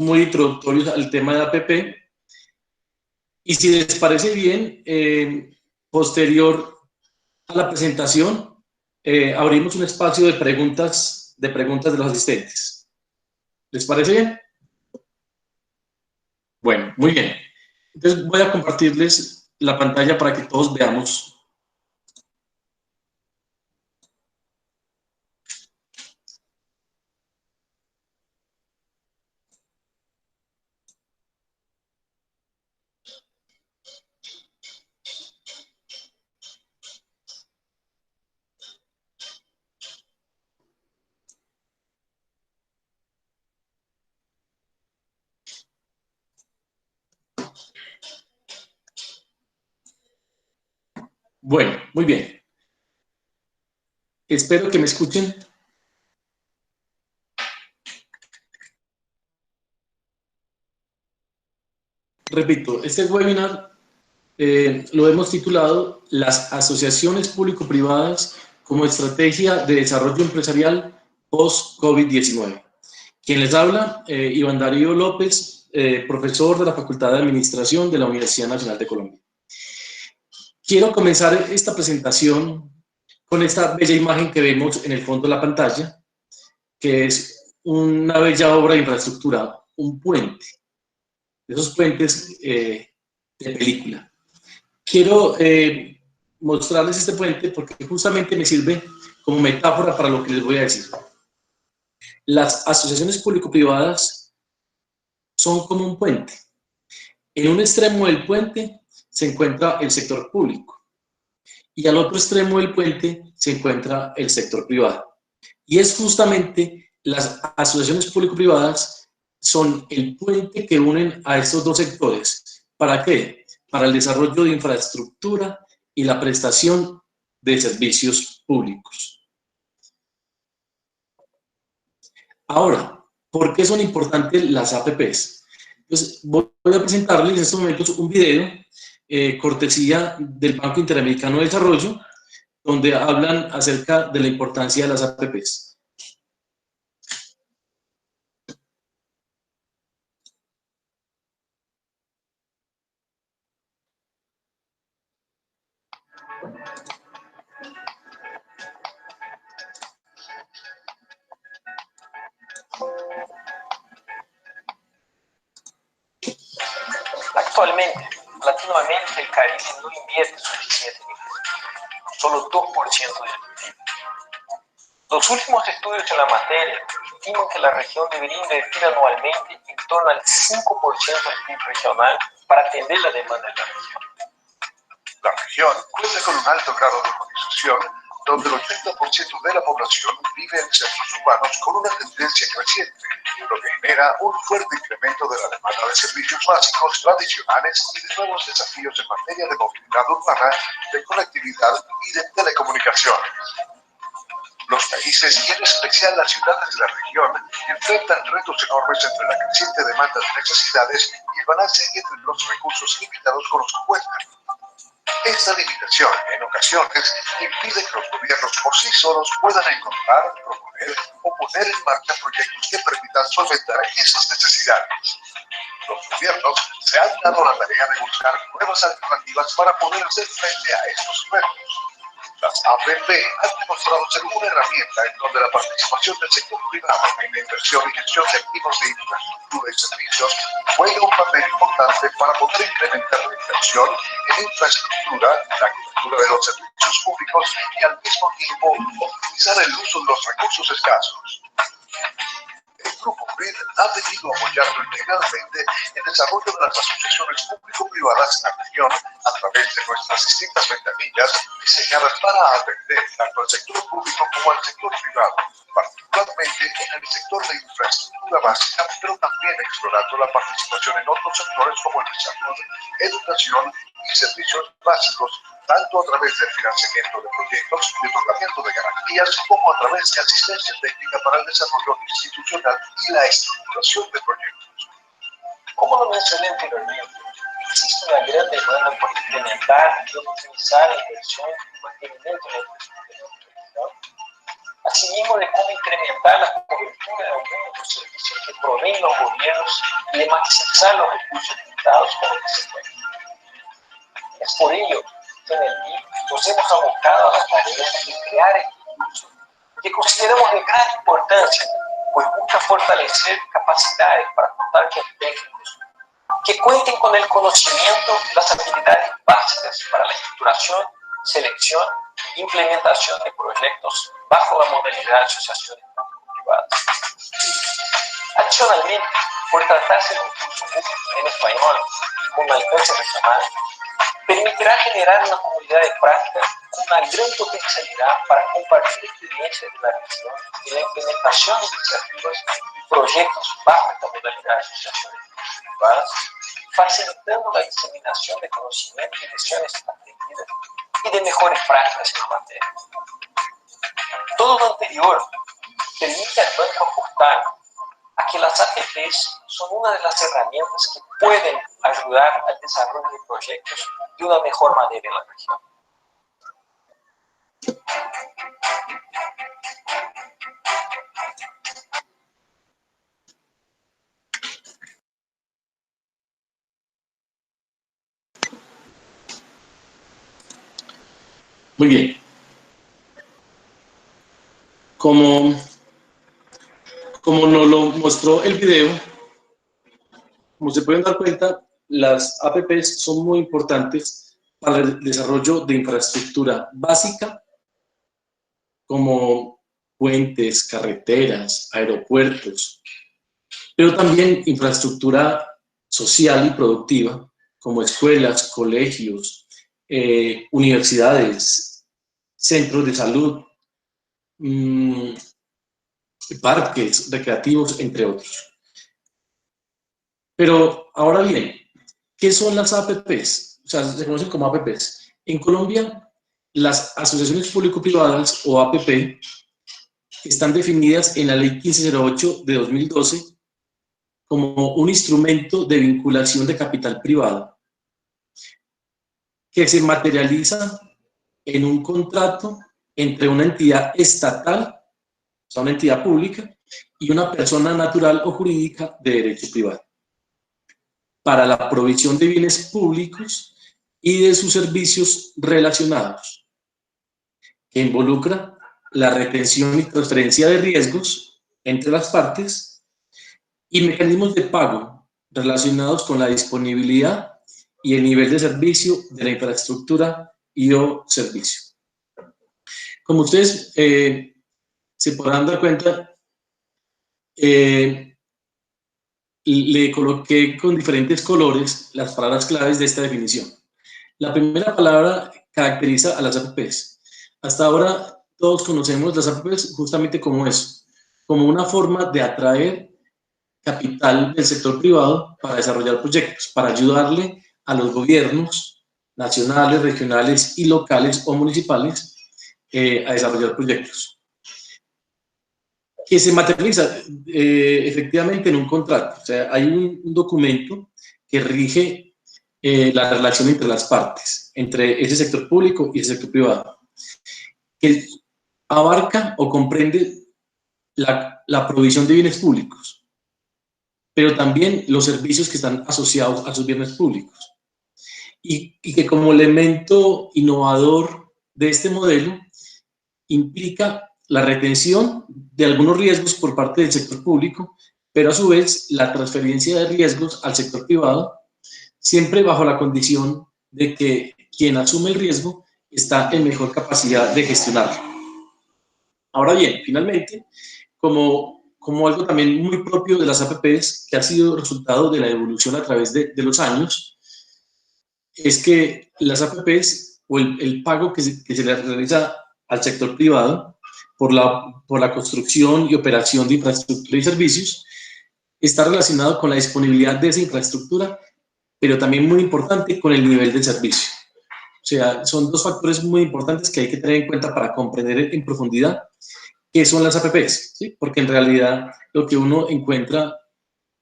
muy introductorios al tema de APP. Y si les parece bien, posterior a la presentación, abrimos un espacio de preguntas de los asistentes. ¿Les parece bien? Bueno, muy bien. Entonces voy a compartirles la pantalla para que todos veamos. Bueno, muy bien. Espero que me escuchen. Repito, este webinar lo hemos titulado Las asociaciones público-privadas como estrategia de desarrollo empresarial post-COVID-19. Quien les habla, Iván Darío López, profesor de la Facultad de Administración de la Universidad Nacional de Colombia. Quiero comenzar esta presentación con esta bella imagen que vemos en el fondo de la pantalla, que es una bella obra de infraestructura, un puente, esos puentes de película. Quiero mostrarles este puente porque justamente me sirve como metáfora para lo que les voy a decir. Las asociaciones público-privadas son como un puente. En un extremo del puente se encuentra el sector público y al otro extremo del puente se encuentra el sector privado. Y es justamente las asociaciones público-privadas son el puente que unen a estos dos sectores. ¿Para qué? Para el desarrollo de infraestructura y la prestación de servicios públicos. Ahora, ¿por qué son importantes las APPs? Pues voy a presentarles en estos momentos un video cortesía del Banco Interamericano de Desarrollo, donde hablan acerca de la importancia de las APPs. Actualmente, Latinoamérica y el Caribe no invierte suficiente en infraestructura, solo 2% del PIB. Los últimos estudios en la materia estiman que la región debería invertir anualmente en torno al 5% del PIB regional para atender la demanda de la región. La región cuenta con un alto grado de urbanización, donde el 80% de la población vive en centros urbanos con una tendencia creciente, lo que genera un fuerte incremento de la demanda de servicios básicos tradicionales y de nuevos desafíos en materia de movilidad urbana, de conectividad y de telecomunicaciones. Los países, y en especial las ciudades de la región, enfrentan retos enormes entre la creciente demanda de necesidades y el balance entre los recursos limitados con los que cuentan. Esta limitación, en ocasiones, impide que los gobiernos por sí solos puedan encontrar, proponer o poner en marcha proyectos que permitan solventar esas necesidades. Los gobiernos se han dado la tarea de buscar nuevas alternativas para poder hacer frente a estos retos. Las APP han demostrado ser una herramienta en donde la participación del sector privado en la inversión y gestión de activos de infraestructura y servicios juega un papel importante para poder incrementar la inversión en infraestructura, la cobertura de los servicios públicos y al mismo tiempo optimizar el uso de los recursos escasos. El Grupo BRID ha venido apoyando integralmente el desarrollo de las asociaciones público-privadas en la región a través de nuestras distintas ventanillas diseñadas para atender tanto al sector público como al sector privado, particularmente en el sector de infraestructura básica, pero también explorando la participación en otros sectores como el de salud, educación y servicios básicos, tanto a través del financiamiento de proyectos y otorgamiento de garantías, como a través de asistencia técnica para el desarrollo institucional y la estructuración de proyectos. Como lo mencioné anteriormente, existe una gran demanda por implementar y optimizar la inversión y mantenimiento de la infraestructura. asimismo de cómo incrementar la cobertura de algunos de los servicios que proveen los gobiernos y de maximizar los recursos limitados con los que se cuentan. Es por ello que en el MIP nos hemos abocado a la tarea de crear recursos que consideramos de gran importancia, pues busca fortalecer capacidades para contar con técnicos que cuenten con el conocimiento y las habilidades básicas para la estructuración, selección e implementación de proyectos bajo la modalidad de asociaciones público-privadas. Adicionalmente, por tratarse de un curso en español con alcance regional, permitirá generar una comunidad de práctica con una gran potencialidad para compartir experiencias de la región y la implementación de iniciativas y proyectos bajo esta modalidad de asociaciones privadas, facilitando la diseminación de conocimientos y lecciones aprendidas y de mejores prácticas en la materia. Todo lo anterior permite al banco apostar a que las APPs son una de las herramientas que pueden ayudar al desarrollo de proyectos de una mejor manera en la región. Muy bien. Como nos lo mostró el video, como se pueden dar cuenta, las APPs son muy importantes para el desarrollo de infraestructura básica, como puentes, carreteras, aeropuertos, pero también infraestructura social y productiva, como escuelas, colegios, universidades, centros de salud, parques recreativos, entre otros. Pero ahora bien, ¿qué son las APPs? O sea, se conocen como APPs. En Colombia, las asociaciones público-privadas o APP están definidas en la Ley 1508 de 2012 como un instrumento de vinculación de capital privado que se materializa en un contrato entre una entidad estatal, o sea, una entidad pública, y una persona natural o jurídica de derecho privado, para la provisión de bienes públicos y de sus servicios relacionados, que involucra la retención y transferencia de riesgos entre las partes y mecanismos de pago relacionados con la disponibilidad y el nivel de servicio de la infraestructura y o servicio. Como ustedes se podrán dar cuenta, le coloqué con diferentes colores las palabras claves de esta definición. La primera palabra caracteriza a las APPs. Hasta ahora todos conocemos las APPs justamente como eso, como una forma de atraer capital del sector privado para desarrollar proyectos, para ayudarle a los gobiernos nacionales, regionales y locales o municipales a desarrollar proyectos, que se materializa efectivamente en un contrato. O sea, hay un documento que rige la relación entre las partes, entre ese sector público y ese sector privado, que abarca o comprende la provisión de bienes públicos, pero también los servicios que están asociados a esos bienes públicos. Y que como elemento innovador de este modelo implica la retención de algunos riesgos por parte del sector público, pero a su vez la transferencia de riesgos al sector privado, siempre bajo la condición de que quien asume el riesgo está en mejor capacidad de gestionarlo. Ahora bien, finalmente, como algo también muy propio de las APPs, que ha sido resultado de la evolución a través de los años, es que las APPs o el pago que se le realiza al sector privado por la construcción y operación de infraestructura y servicios está relacionado con la disponibilidad de esa infraestructura, pero también muy importante con el nivel del servicio. O sea, son dos factores muy importantes que hay que tener en cuenta para comprender en profundidad qué son las APPs, ¿sí? Porque en realidad lo que uno encuentra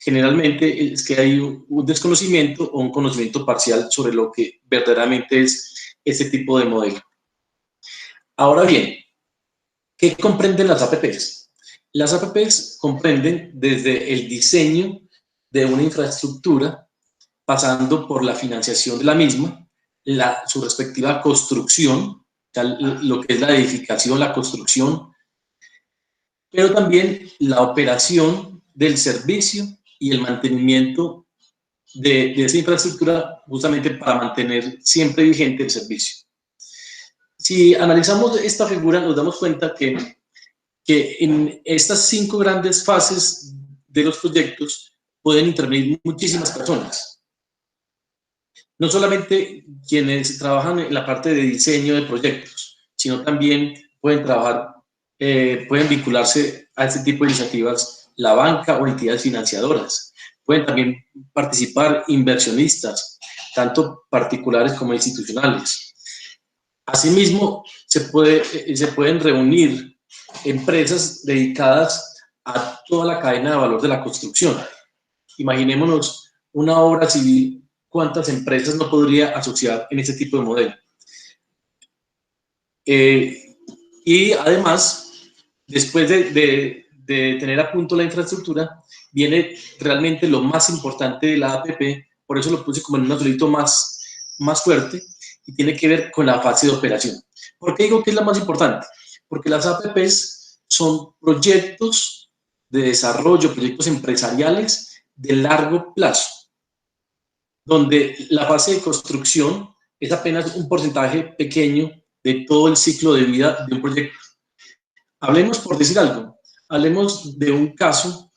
generalmente es que hay un desconocimiento o un conocimiento parcial sobre lo que verdaderamente es ese tipo de modelo. Ahora bien, ¿Qué comprenden las APPs? Las APPs comprenden desde el diseño de una infraestructura, pasando por la financiación de la misma, su respectiva construcción, lo que es la edificación, la construcción, pero también la operación del servicio y el mantenimiento de esa infraestructura, justamente para mantener siempre vigente el servicio. Si analizamos esta figura, nos damos cuenta que en estas 5 grandes fases de los proyectos pueden intervenir muchísimas personas. No solamente quienes trabajan en la parte de diseño de proyectos, sino también pueden trabajar, pueden vincularse a este tipo de iniciativas la banca o entidades financiadoras. Pueden también participar inversionistas, tanto particulares como institucionales. Asimismo, se pueden reunir empresas dedicadas a toda la cadena de valor de la construcción. Imaginémonos una obra civil, ¿cuántas empresas no podría asociar en este tipo de modelo? Y además, después de tener a punto la infraestructura, viene realmente lo más importante de la APP, por eso lo puse como en un azulito más fuerte, y tiene que ver con la fase de operación. ¿Por qué digo que es la más importante? Porque las APPs son proyectos de desarrollo, proyectos empresariales de largo plazo, donde la fase de construcción es apenas un porcentaje pequeño de todo el ciclo de vida de un proyecto. Hablemos, por decir algo, hablemos de un caso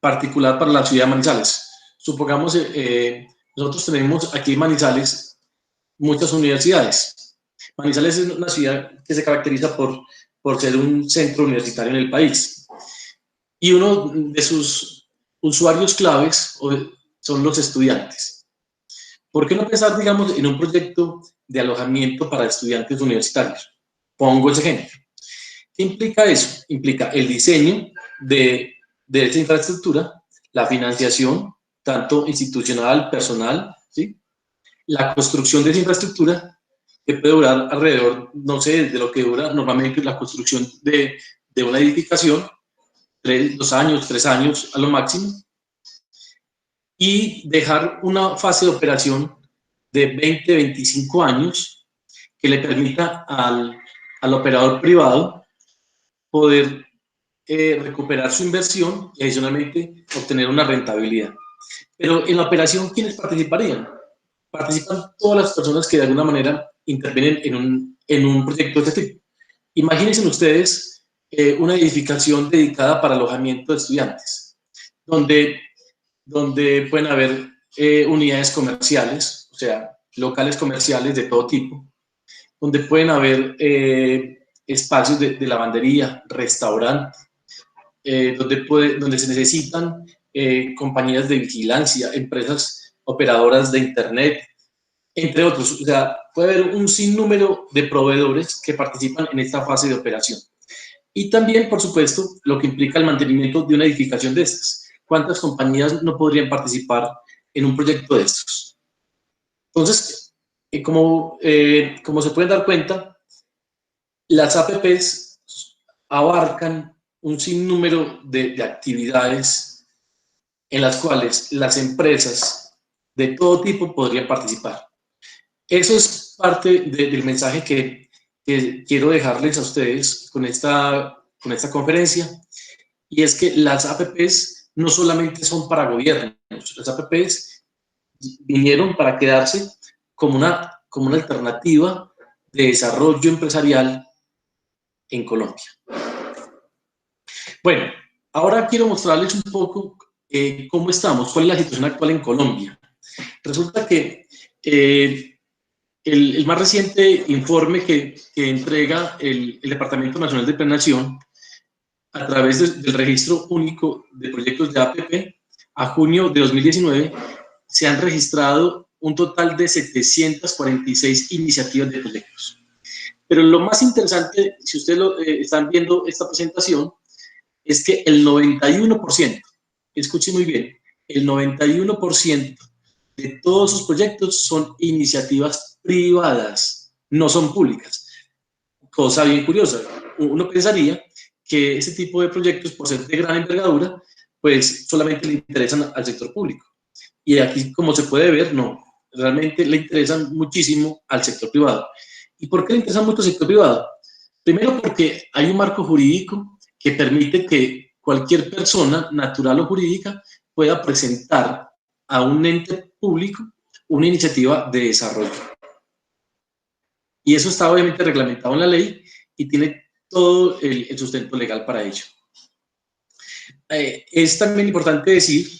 particular para la ciudad de Manizales. Supongamos, nosotros tenemos aquí en Manizales muchas universidades. Manizales es una ciudad que se caracteriza por ser un centro universitario en el país. Y uno de sus usuarios claves son los estudiantes. ¿Por qué no pensar, digamos, en un proyecto de alojamiento para estudiantes universitarios? Pongo ese ejemplo. ¿Qué implica eso? Implica el diseño de esta infraestructura, la financiación, tanto institucional, personal, ¿sí? La construcción de esa infraestructura, que puede durar alrededor, no sé, de lo que dura normalmente la construcción de una edificación, 2 años, 3 años a lo máximo, y dejar una fase de operación de 20, 25 años que le permita al operador privado poder recuperar su inversión y adicionalmente obtener una rentabilidad. Pero en la operación, ¿quiénes participarían? Participan todas las personas que de alguna manera intervienen en un proyecto de este tipo. Imagínense ustedes una edificación dedicada para alojamiento de estudiantes, donde pueden haber unidades comerciales, o sea, locales comerciales de todo tipo, donde pueden haber espacios de lavandería, restaurantes, donde se necesitan compañías de vigilancia, empresas operadoras de internet, entre otros. O sea, puede haber un sinnúmero de proveedores que participan en esta fase de operación. Y también, por supuesto, lo que implica el mantenimiento de una edificación de estas. ¿Cuántas compañías no podrían participar en un proyecto de estos? Entonces, como se pueden dar cuenta, las APPs abarcan un sinnúmero de actividades en las cuales las empresas de todo tipo podrían participar. Eso es parte del mensaje que quiero dejarles a ustedes con esta conferencia, y es que las APPs no solamente son para gobiernos, las APPs vinieron para quedarse como una alternativa de desarrollo empresarial en Colombia. Bueno, ahora quiero mostrarles un poco cómo estamos, cuál es la situación actual en Colombia. Resulta que el más reciente informe que entrega el Departamento Nacional de Planeación a través del Registro Único de Proyectos de APP, a junio de 2019, se han registrado un total de 746 iniciativas de proyectos. Pero lo más interesante, si ustedes están viendo esta presentación, es que el 91%, escuchen muy bien, el 91% de todos sus proyectos son iniciativas privadas, no son públicas. cosa bien curiosa. Uno pensaría que ese tipo de proyectos, por ser de gran envergadura, pues solamente le interesan al sector público. Y aquí, como se puede ver, no. Realmente le interesan muchísimo al sector privado. ¿Y por qué le interesa mucho al sector privado? Primero porque hay un marco jurídico que permite que cualquier persona, natural o jurídica, pueda presentar a un ente público una iniciativa de desarrollo. Y eso está obviamente reglamentado en la ley y tiene todo el sustento legal para ello. Es también importante decir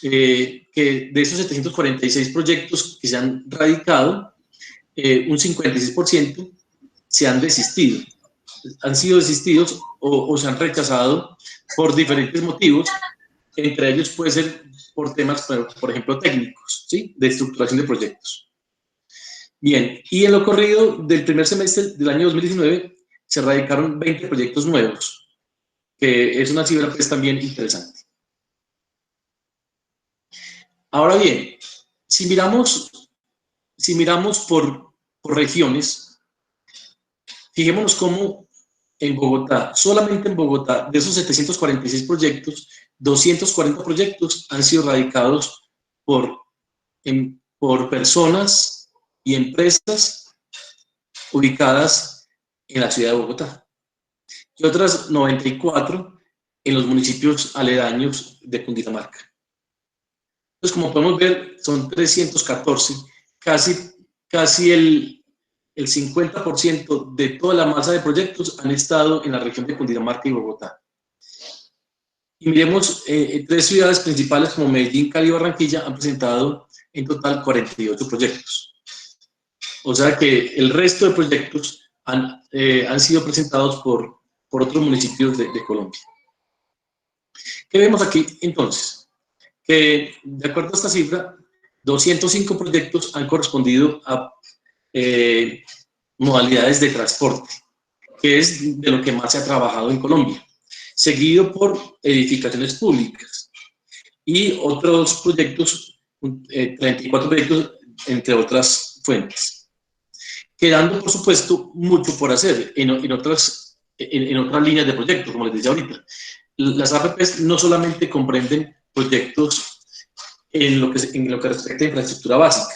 que de esos 746 proyectos que se han radicado, un 56% se han desistido. Han sido desistidos o se han rechazado por diferentes motivos. Entre ellos puede ser por temas, por ejemplo, técnicos, ¿sí? De estructuración de proyectos. Bien, y en lo corrido del primer semestre del año 2019 se radicaron 20 proyectos nuevos, que es una cifra pues también interesante. Ahora bien, si miramos por regiones, fijémonos cómo en Bogotá, solamente en Bogotá, de esos 746 proyectos, 240 proyectos han sido radicados por personas y empresas ubicadas en la ciudad de Bogotá, y otras 94 en los municipios aledaños de Cundinamarca. Entonces, como podemos ver, son 314, casi el 50% de toda la masa de proyectos han estado en la región de Cundinamarca y Bogotá. Y miremos, tres ciudades principales como Medellín, Cali y Barranquilla han presentado en total 48 proyectos. O sea que el resto de proyectos han sido presentados por otros municipios de Colombia. ¿Qué vemos aquí entonces? Que de acuerdo a esta cifra, 205 proyectos han correspondido a modalidades de transporte, que es de lo que más se ha trabajado en Colombia, seguido por edificaciones públicas y otros proyectos, 34 proyectos, entre otras fuentes. Quedando, por supuesto, mucho por hacer en otras líneas de proyectos, como les decía ahorita. Las APPs no solamente comprenden proyectos en lo que respecta a infraestructura básica,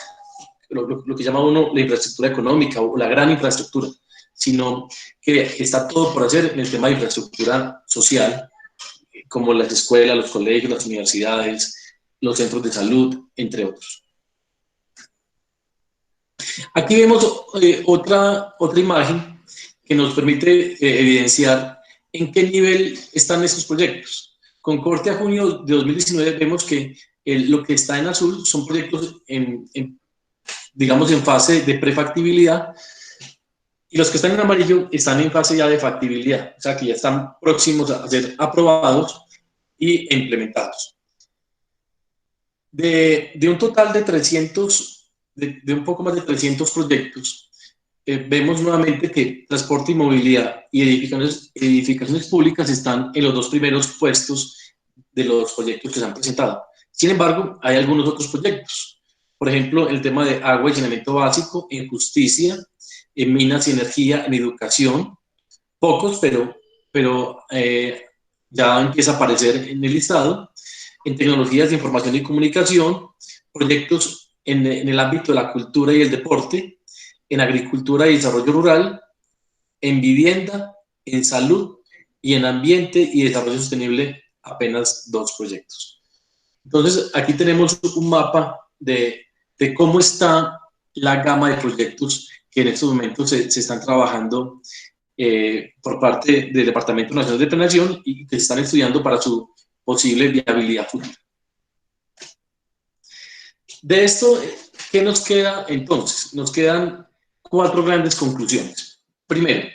lo que llama uno la infraestructura económica o la gran infraestructura, sino que está todo por hacer en el tema de infraestructura social, como las escuelas, los colegios, las universidades, los centros de salud, entre otros. Aquí vemos otra imagen que nos permite evidenciar en qué nivel están estos proyectos. Con corte a junio de 2019 vemos que lo que está en azul son proyectos digamos en fase de prefactibilidad, y los que están en amarillo están en fase ya de factibilidad, o sea que ya están próximos a ser aprobados y implementados. De un total de 300, de un poco más de 300 proyectos, vemos nuevamente que transporte y movilidad y edificaciones públicas están en los dos primeros puestos de los proyectos que se han presentado. Sin embargo, hay algunos otros proyectos. Por ejemplo, el tema de agua y saneamiento básico, en justicia, en minas y energía, en educación. Pocos, pero ya empieza a aparecer en el listado. En tecnologías de información y comunicación, proyectos en el ámbito de la cultura y el deporte, en agricultura y desarrollo rural, en vivienda, en salud y en ambiente y desarrollo sostenible, apenas 2 proyectos. Entonces, aquí tenemos un mapa de cómo está la gama de proyectos que en estos momentos se están trabajando por parte del Departamento Nacional de Planeación y que se están estudiando para su posible viabilidad futura. De esto, ¿qué nos queda entonces? Nos quedan 4 grandes conclusiones. Primero,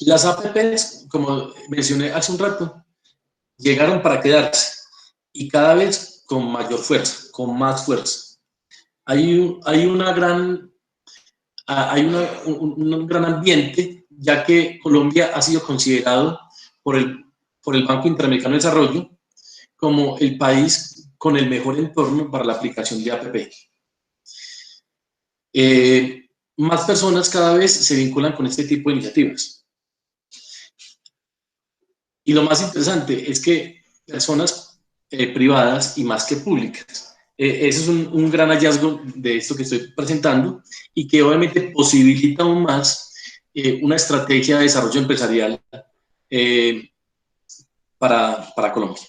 las APPs, como mencioné hace un rato, llegaron para quedarse y cada vez con mayor fuerza, con más fuerza. Hay un gran ambiente, ya que Colombia ha sido considerado por el Banco Interamericano de Desarrollo como el país con el mejor entorno para la aplicación de APP. más personas cada vez se vinculan con este tipo de iniciativas. Y lo más interesante es que personas privadas y más que públicas. Ese es un gran hallazgo de esto que estoy presentando y que obviamente posibilita aún más una estrategia de desarrollo empresarial para Colombia.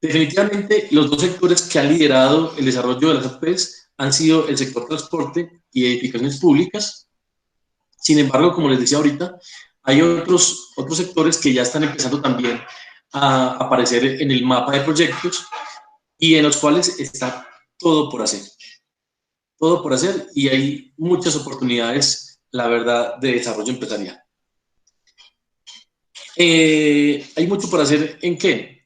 Definitivamente, los dos sectores que han liderado el desarrollo de las APPs han sido el sector transporte y edificaciones públicas. Sin embargo, como les decía ahorita, hay otros sectores que ya están empezando también a aparecer en el mapa de proyectos y en los cuales está todo por hacer. Todo por hacer y hay muchas oportunidades, la verdad, de desarrollo empresarial. Hay mucho por hacer ¿en qué?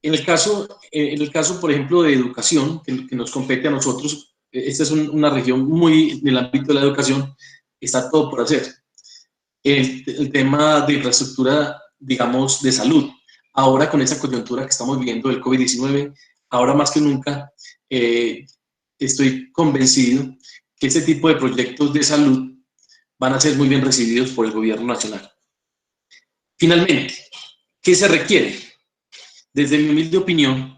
En el caso, por ejemplo, de educación, que nos compete a nosotros, esta es una región muy en el ámbito de la educación, está todo por hacer. El tema de infraestructura, digamos, de salud. Ahora con esa coyuntura que estamos viviendo del COVID-19, ahora más que nunca, estoy convencido que este tipo de proyectos de salud van a ser muy bien recibidos por el gobierno nacional. Finalmente, ¿qué se requiere? Desde mi humilde opinión,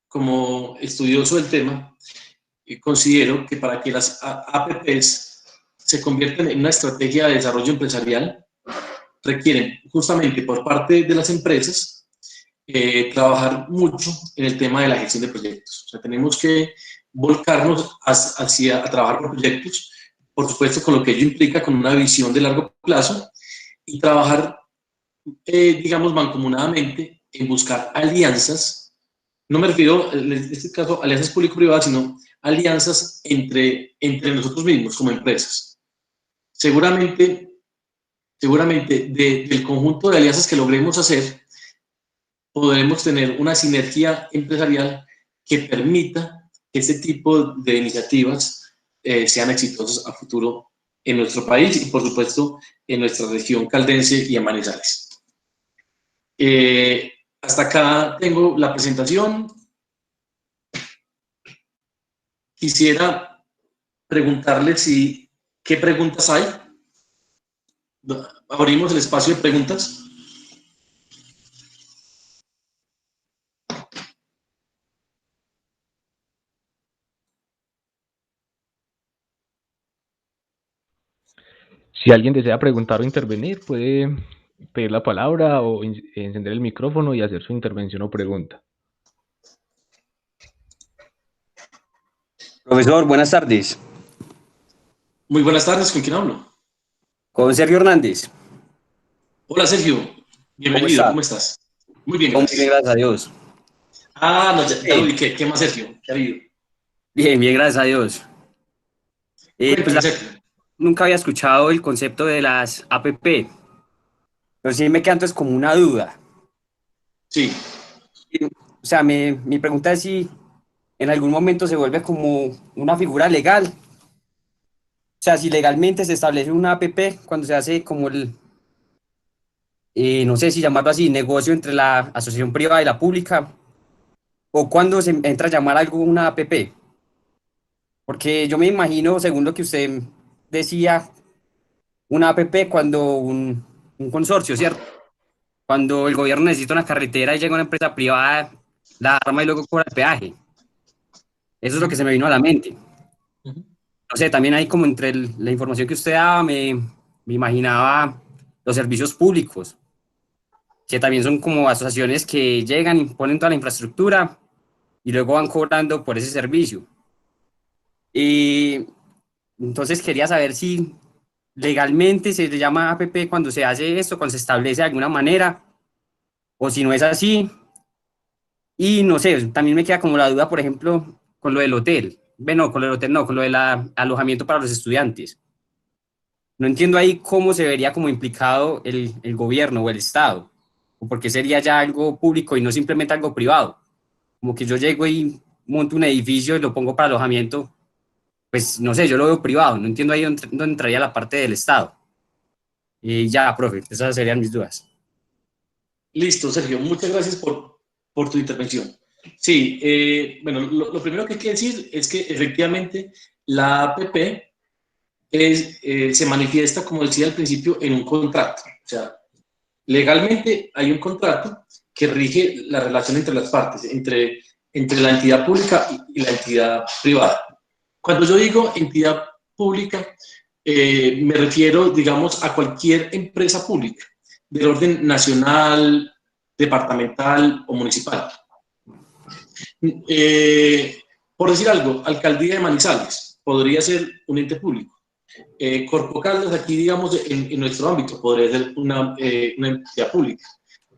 como estudioso del tema, considero que para que las APPs se conviertan en una estrategia de desarrollo empresarial, requieren justamente por parte de las empresas trabajar mucho en el tema de la gestión de proyectos. O sea, tenemos que volcarnos hacia a trabajar por proyectos, por supuesto con lo que ello implica, con una visión de largo plazo, y trabajar, digamos, mancomunadamente en buscar alianzas. No me refiero, en este caso, a alianzas público-privadas, sino alianzas entre nosotros mismos como empresas. Seguramente del conjunto de alianzas que logremos hacer, podremos tener una sinergia empresarial que permita que este tipo de iniciativas sean exitosas a futuro en nuestro país y, por supuesto, en nuestra región caldense y en Manizales. Hasta acá tengo la presentación. Quisiera preguntarle qué preguntas hay. Abrimos el espacio de preguntas. Si alguien desea preguntar o intervenir, puede pedir la palabra o encender el micrófono y hacer su intervención o pregunta. Profesor, buenas tardes. Muy buenas tardes, ¿con quién hablo? Con Sergio Hernández. Hola, Sergio. Bienvenido, ¿cómo estás? Muy bien, Muy bien, gracias. gracias a Dios. Ah, no, ya lo ubiqué. ¿Qué más, Sergio? ¿Qué ha habido? Bien, bien, gracias a Dios. Cuéntame, Sergio. Nunca había escuchado el concepto de las APP, pero sí me queda entonces como una duda. Sí. O sea, mi pregunta es si en algún momento se vuelve como una figura legal. O sea, si legalmente se establece una APP cuando se hace como no sé si llamarlo así, negocio entre la asociación privada y la pública, o cuando se entra a llamar algo una APP. Porque yo me imagino, según lo que usted decía, una APP cuando un consorcio, ¿cierto? Cuando el gobierno necesita una carretera y llega una empresa privada, la arma y luego cobra el peaje. Eso es lo que se me vino a la mente. No sé, también hay como entre la información que usted daba, me imaginaba los servicios públicos, que también son como asociaciones que llegan y ponen toda la infraestructura y luego van cobrando por ese servicio. Y entonces quería saber si legalmente se le llama APP cuando se hace esto, cuando se establece de alguna manera, o si no es así. Y no sé, también me queda como la duda, por ejemplo, con lo del hotel. Bueno, con lo del hotel no, con lo del alojamiento para los estudiantes. No entiendo ahí cómo se vería como implicado el gobierno o el Estado, o por qué sería ya algo público y no simplemente algo privado. Como que yo llego y monto un edificio y lo pongo para alojamiento, pues no sé, yo lo veo privado, no entiendo ahí dónde entraría la parte del Estado. Y ya, profe, esas serían mis dudas. Listo, Sergio. Muchas gracias por tu intervención. Sí, bueno, lo primero que hay que decir es que efectivamente la APP se manifiesta, como decía al principio, en un contrato. O sea, legalmente hay un contrato que rige la relación entre las partes, entre la entidad pública y la entidad privada. Cuando yo digo entidad pública, me refiero, digamos, a cualquier empresa pública, del orden nacional, departamental o municipal. Por decir algo, Alcaldía de Manizales podría ser un ente público. Corpo Caldas, aquí, digamos, en nuestro ámbito, podría ser una entidad pública.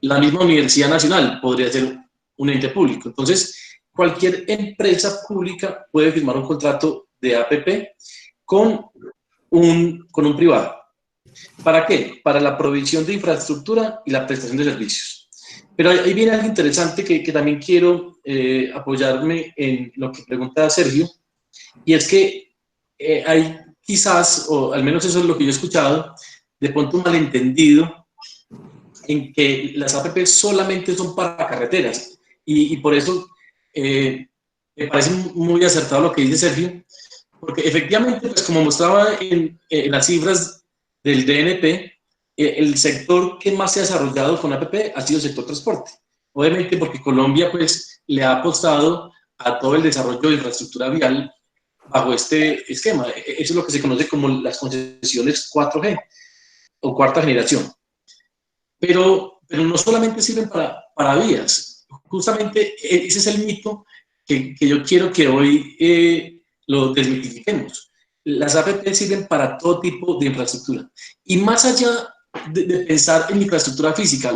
La misma Universidad Nacional podría ser un ente público. Entonces, cualquier empresa pública puede firmar un contrato de APP con un privado. ¿Para qué? Para la provisión de infraestructura y la prestación de servicios. Pero ahí viene algo interesante que también quiero apoyarme en lo que pregunta Sergio, y es que hay quizás, o al menos eso es lo que yo he escuchado, de pronto un malentendido en que las APP solamente son para carreteras, y por eso me parece muy acertado lo que dice Sergio, porque efectivamente, pues como mostraba en las cifras del DNP, el sector que más se ha desarrollado con APP ha sido el sector transporte. Obviamente porque Colombia pues le ha apostado a todo el desarrollo de infraestructura vial bajo este esquema. Eso es lo que se conoce como las concesiones 4G o cuarta generación. Pero no solamente sirven para vías. Justamente ese es el mito que yo quiero que hoy lo desmitifiquemos. Las APP sirven para todo tipo de infraestructura. Y más allá de pensar en infraestructura física,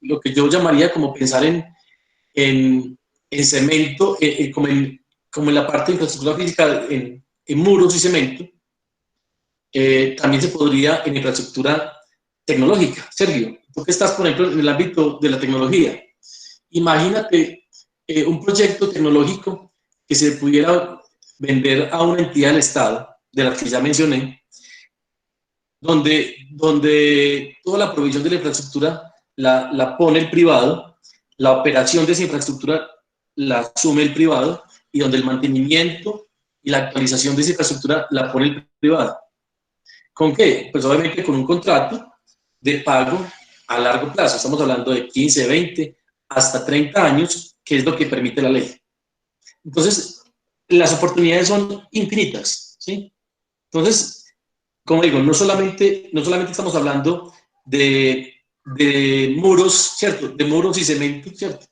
lo que yo llamaría como pensar en cemento, como en la parte de infraestructura física, en muros y cemento, también se podría en infraestructura tecnológica. Sergio, tú que estás, por ejemplo, en el ámbito de la tecnología, imagínate un proyecto tecnológico que se pudiera vender a una entidad del Estado, de las que ya mencioné, donde toda la provisión de la infraestructura la pone el privado, la operación de esa infraestructura la asume el privado, y donde el mantenimiento y la actualización de esa infraestructura la pone el privado. ¿Con qué? Pues obviamente con un contrato de pago a largo plazo. Estamos hablando de 15, 20, hasta 30 años, que es lo que permite la ley. Entonces, las oportunidades son infinitas, ¿sí? Entonces, como digo, no solamente estamos hablando de muros, ¿cierto? De muros y cemento, ¿cierto?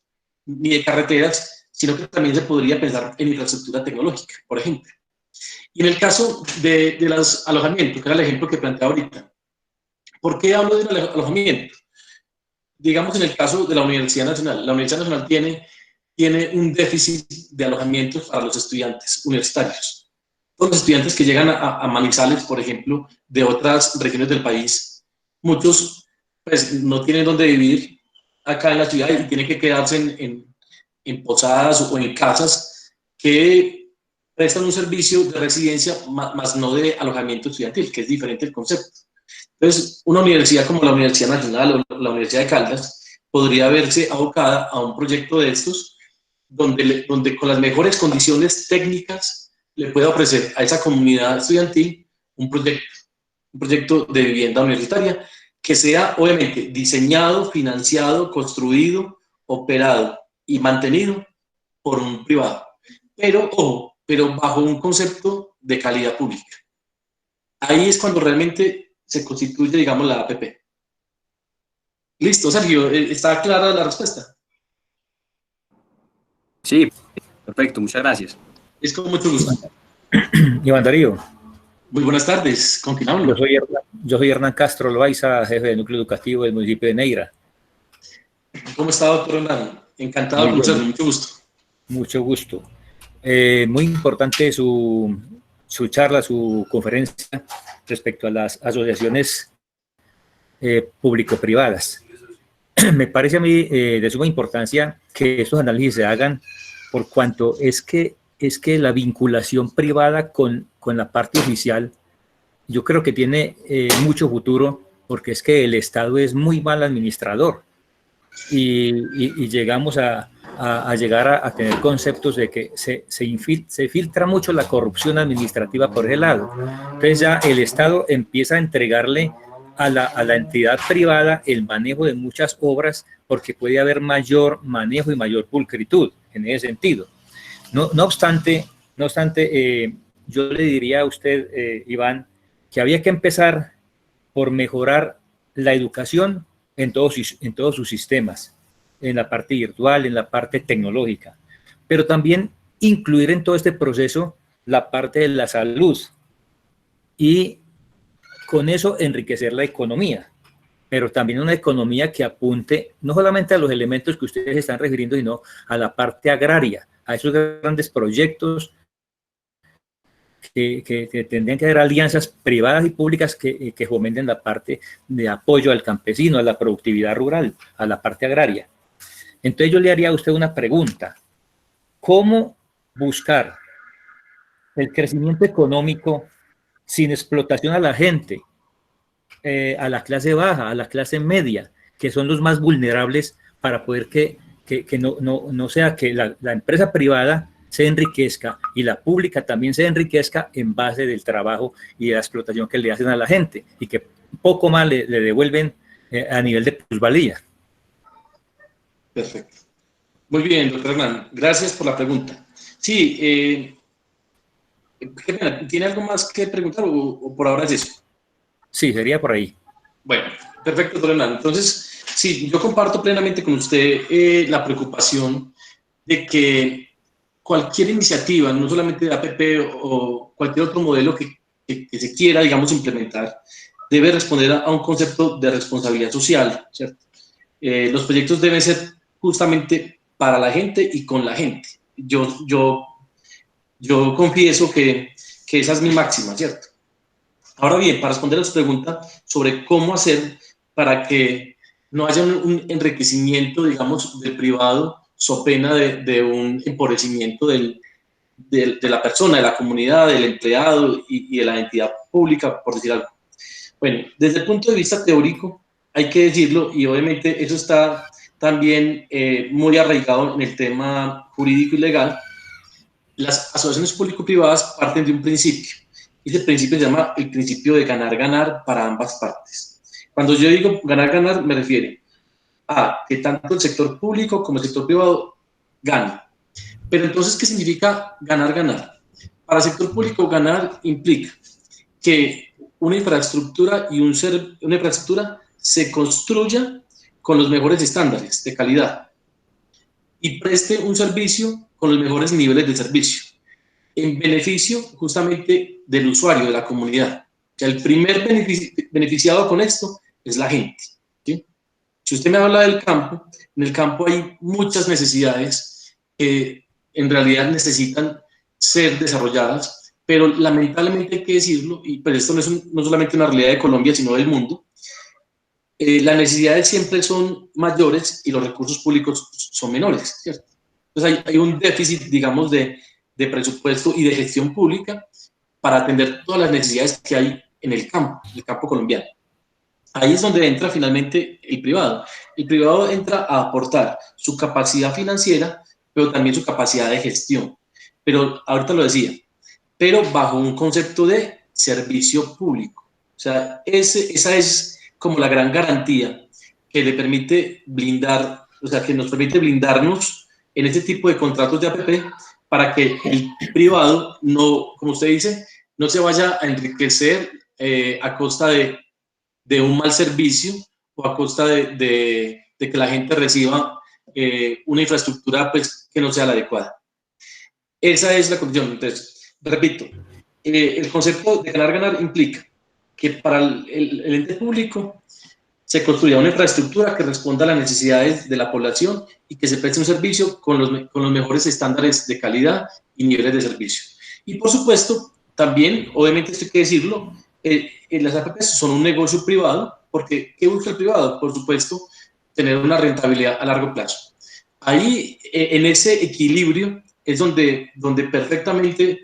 Ni de carreteras, sino que también se podría pensar en infraestructura tecnológica, por ejemplo. Y en el caso de los alojamientos, que era el ejemplo que planteé ahorita, ¿por qué hablo de alojamiento? Digamos, en el caso de la Universidad Nacional, la Universidad Nacional tiene un déficit de alojamientos para los estudiantes universitarios. Los estudiantes que llegan a Manizales, por ejemplo, de otras regiones del país, muchos pues no tienen dónde vivir acá en la ciudad y tienen que quedarse en posadas o en casas que prestan un servicio de residencia, más no de alojamiento estudiantil, que es diferente el concepto. Entonces, una universidad como la Universidad Nacional o la Universidad de Caldas podría verse abocada a un proyecto de estos donde con las mejores condiciones técnicas le pueda ofrecer a esa comunidad estudiantil un proyecto de vivienda universitaria que sea obviamente diseñado, financiado, construido, operado y mantenido por un privado, pero bajo un concepto de calidad pública. Ahí es cuando realmente se constituye, digamos, la APP. Listo, Sergio, ¿está clara la respuesta? Sí, perfecto, muchas gracias. Es con mucho gusto. Iván Darío. Muy buenas tardes, ¿con quién hablo? Yo soy Hernán Castro Loaiza, jefe de núcleo educativo del municipio de Neira. ¿Cómo está, doctor Hernán? Encantado de conocerlo, mucho gusto. Mucho gusto. Muy importante su charla, su conferencia respecto a las asociaciones público-privadas. Me parece a mí de suma importancia que estos análisis se hagan por cuanto es que la vinculación privada con la parte oficial, yo creo que tiene mucho futuro, porque es que el Estado es muy mal administrador y llegamos a a llegar a tener conceptos de que se filtra mucho la corrupción administrativa por ese lado. Entonces ya el Estado empieza a entregarle a la entidad privada el manejo de muchas obras porque puede haber mayor manejo y mayor pulcritud en ese sentido. No obstante, yo le diría a usted, Iván, que había que empezar por mejorar la educación en todos sus sistemas, en la parte virtual, en la parte tecnológica, pero también incluir en todo este proceso la parte de la salud y con eso enriquecer la economía, pero también una economía que apunte no solamente a los elementos que ustedes están refiriendo, sino a la parte agraria, a esos grandes proyectos que tendrían que haber alianzas privadas y públicas que fomenten la parte de apoyo al campesino, a la productividad rural, a la parte agraria. Entonces yo le haría a usted una pregunta. ¿Cómo buscar el crecimiento económico sin explotación a la gente, a la clase baja, a la clase media, que son los más vulnerables para poder que no sea que la empresa privada se enriquezca y la pública también se enriquezca en base del trabajo y de la explotación que le hacen a la gente y que poco más le devuelven a nivel de plusvalía? Perfecto. Muy bien, doctor Hernán. Gracias por la pregunta. Sí, ¿tiene algo más que preguntar o por ahora es eso? Sí, sería por ahí. Bueno, perfecto, doctor Hernán. Entonces, sí, yo comparto plenamente con usted la preocupación de que cualquier iniciativa, no solamente de APP o cualquier otro modelo que se quiera, digamos, implementar, debe responder a un concepto de responsabilidad social, ¿cierto? Los proyectos deben ser justamente para la gente y con la gente. Yo confieso que esa es mi máxima, ¿cierto? Ahora bien, para responder a su pregunta sobre cómo hacer para que no haya enriquecimiento, digamos, del privado, so pena de un empobrecimiento de la persona, de la comunidad, del empleado y de la entidad pública, por decir algo. Bueno, desde el punto de vista teórico, hay que decirlo, y obviamente eso está también muy arraigado en el tema jurídico y legal. Las asociaciones público-privadas parten de un principio. Ese principio se llama el principio de ganar-ganar para ambas partes. Cuando yo digo ganar-ganar, me refiero a que tanto el sector público como el sector privado ganen. Pero entonces, ¿qué significa ganar-ganar? Para el sector público, ganar implica que una infraestructura una infraestructura se construya con los mejores estándares de calidad y preste un servicio con los mejores niveles de servicio, en beneficio justamente del usuario, de la comunidad. O sea, el primer beneficiado con esto es la gente, ¿sí? Si usted me habla del campo, en el campo hay muchas necesidades que en realidad necesitan ser desarrolladas, pero lamentablemente hay que decirlo, y pues esto no es solamente una realidad de Colombia, sino del mundo, las necesidades siempre son mayores y los recursos públicos son menores, ¿cierto? Entonces hay un déficit, digamos, de presupuesto y de gestión pública para atender todas las necesidades que hay en el campo colombiano. Ahí es donde entra finalmente el privado. El privado entra a aportar su capacidad financiera, pero también su capacidad de gestión. Pero ahorita lo decía, pero bajo un concepto de servicio público. O sea, esa es como la gran garantía que le permite blindar, o sea, que nos permite blindarnos en este tipo de contratos de APP para que el privado no, como usted dice, no se vaya a enriquecer a costa de un mal servicio o a costa de que la gente reciba una infraestructura pues, que no sea la adecuada. Esa es la condición. Entonces, repito, el concepto de ganar-ganar implica que para el ente público se construya una infraestructura que responda a las necesidades de la población y que se preste un servicio con los mejores estándares de calidad y niveles de servicio. Y por supuesto, también, obviamente esto hay que decirlo, las APPs son un negocio privado, porque ¿qué busca el privado? Por supuesto, tener una rentabilidad a largo plazo. Ahí, en ese equilibrio, es donde perfectamente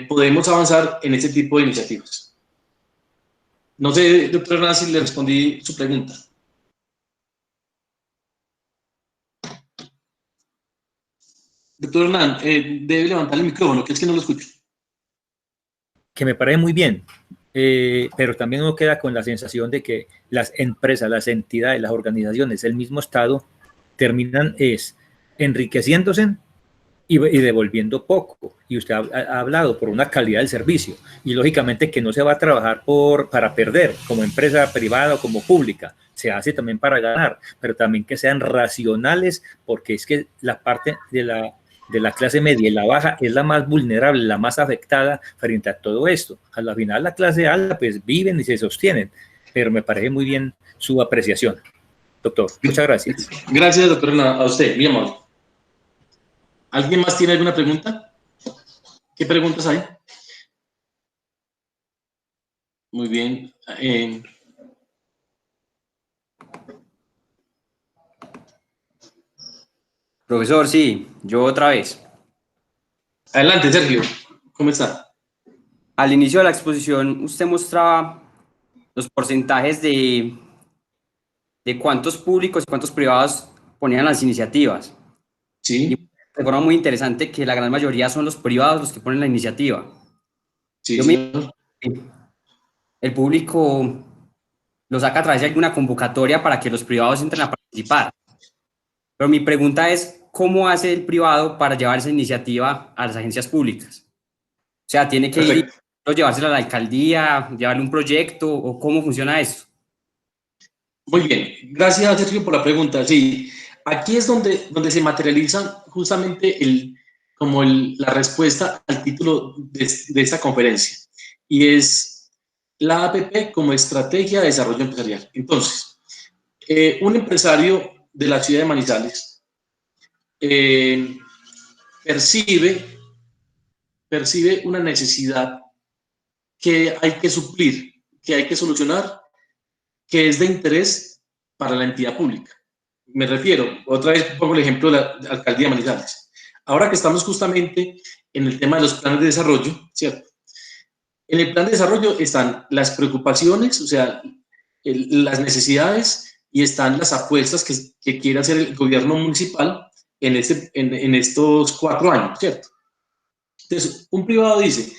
podemos avanzar en este tipo de iniciativas. No sé, doctor Hernán, si le respondí su pregunta. Doctor Hernán, debe levantar el micrófono, que es que no lo escucho. Que me parece muy bien, pero también uno queda con la sensación de que las empresas, las entidades, las organizaciones, el mismo Estado, terminan enriqueciéndose y devolviendo poco. Y usted ha hablado por una calidad del servicio, y lógicamente que no se va a trabajar para perder, como empresa privada o como pública, se hace también para ganar, pero también que sean racionales, porque es que la parte de la clase media y la baja es la más vulnerable, la más afectada frente a todo esto. A la final la clase alta pues viven y se sostienen, pero me parece muy bien su apreciación. Doctor, muchas gracias. Gracias, doctor Hernán, a usted, muy amable. ¿Alguien más tiene alguna pregunta? ¿Qué preguntas hay? Muy bien. Profesor, sí, yo otra vez. Adelante, Sergio. ¿Cómo está? Al inicio de la exposición, usted mostraba los porcentajes de cuántos públicos y cuántos privados ponían las iniciativas. Y Sí, de forma muy interesante que la gran mayoría son los privados los que ponen la iniciativa. sí, Yo señor. el público lo saca a través de alguna convocatoria para que los privados entren a participar. Pero mi pregunta es, ¿cómo hace el privado para llevar esa iniciativa a las agencias públicas? O sea, ¿tiene que ir Perfecto. y llevársela a la alcaldía, llevarle un proyecto, o cómo funciona eso? Muy bien. Gracias, Sergio, por la pregunta. Sí, aquí es donde se materializa justamente la respuesta al título de esta conferencia. Y es la APP como estrategia de desarrollo empresarial. Entonces, un empresario de la ciudad de Manizales percibe una necesidad que hay que suplir, que hay que solucionar, que es de interés para la entidad pública. Me refiero, otra vez pongo el ejemplo de la alcaldía de Manizales. Ahora que estamos justamente en el tema de los planes de desarrollo, ¿cierto? En el plan de desarrollo están las preocupaciones, o sea, las necesidades, y están las apuestas que quiere hacer el gobierno municipal en estos 4 años, ¿cierto? Entonces, un privado dice,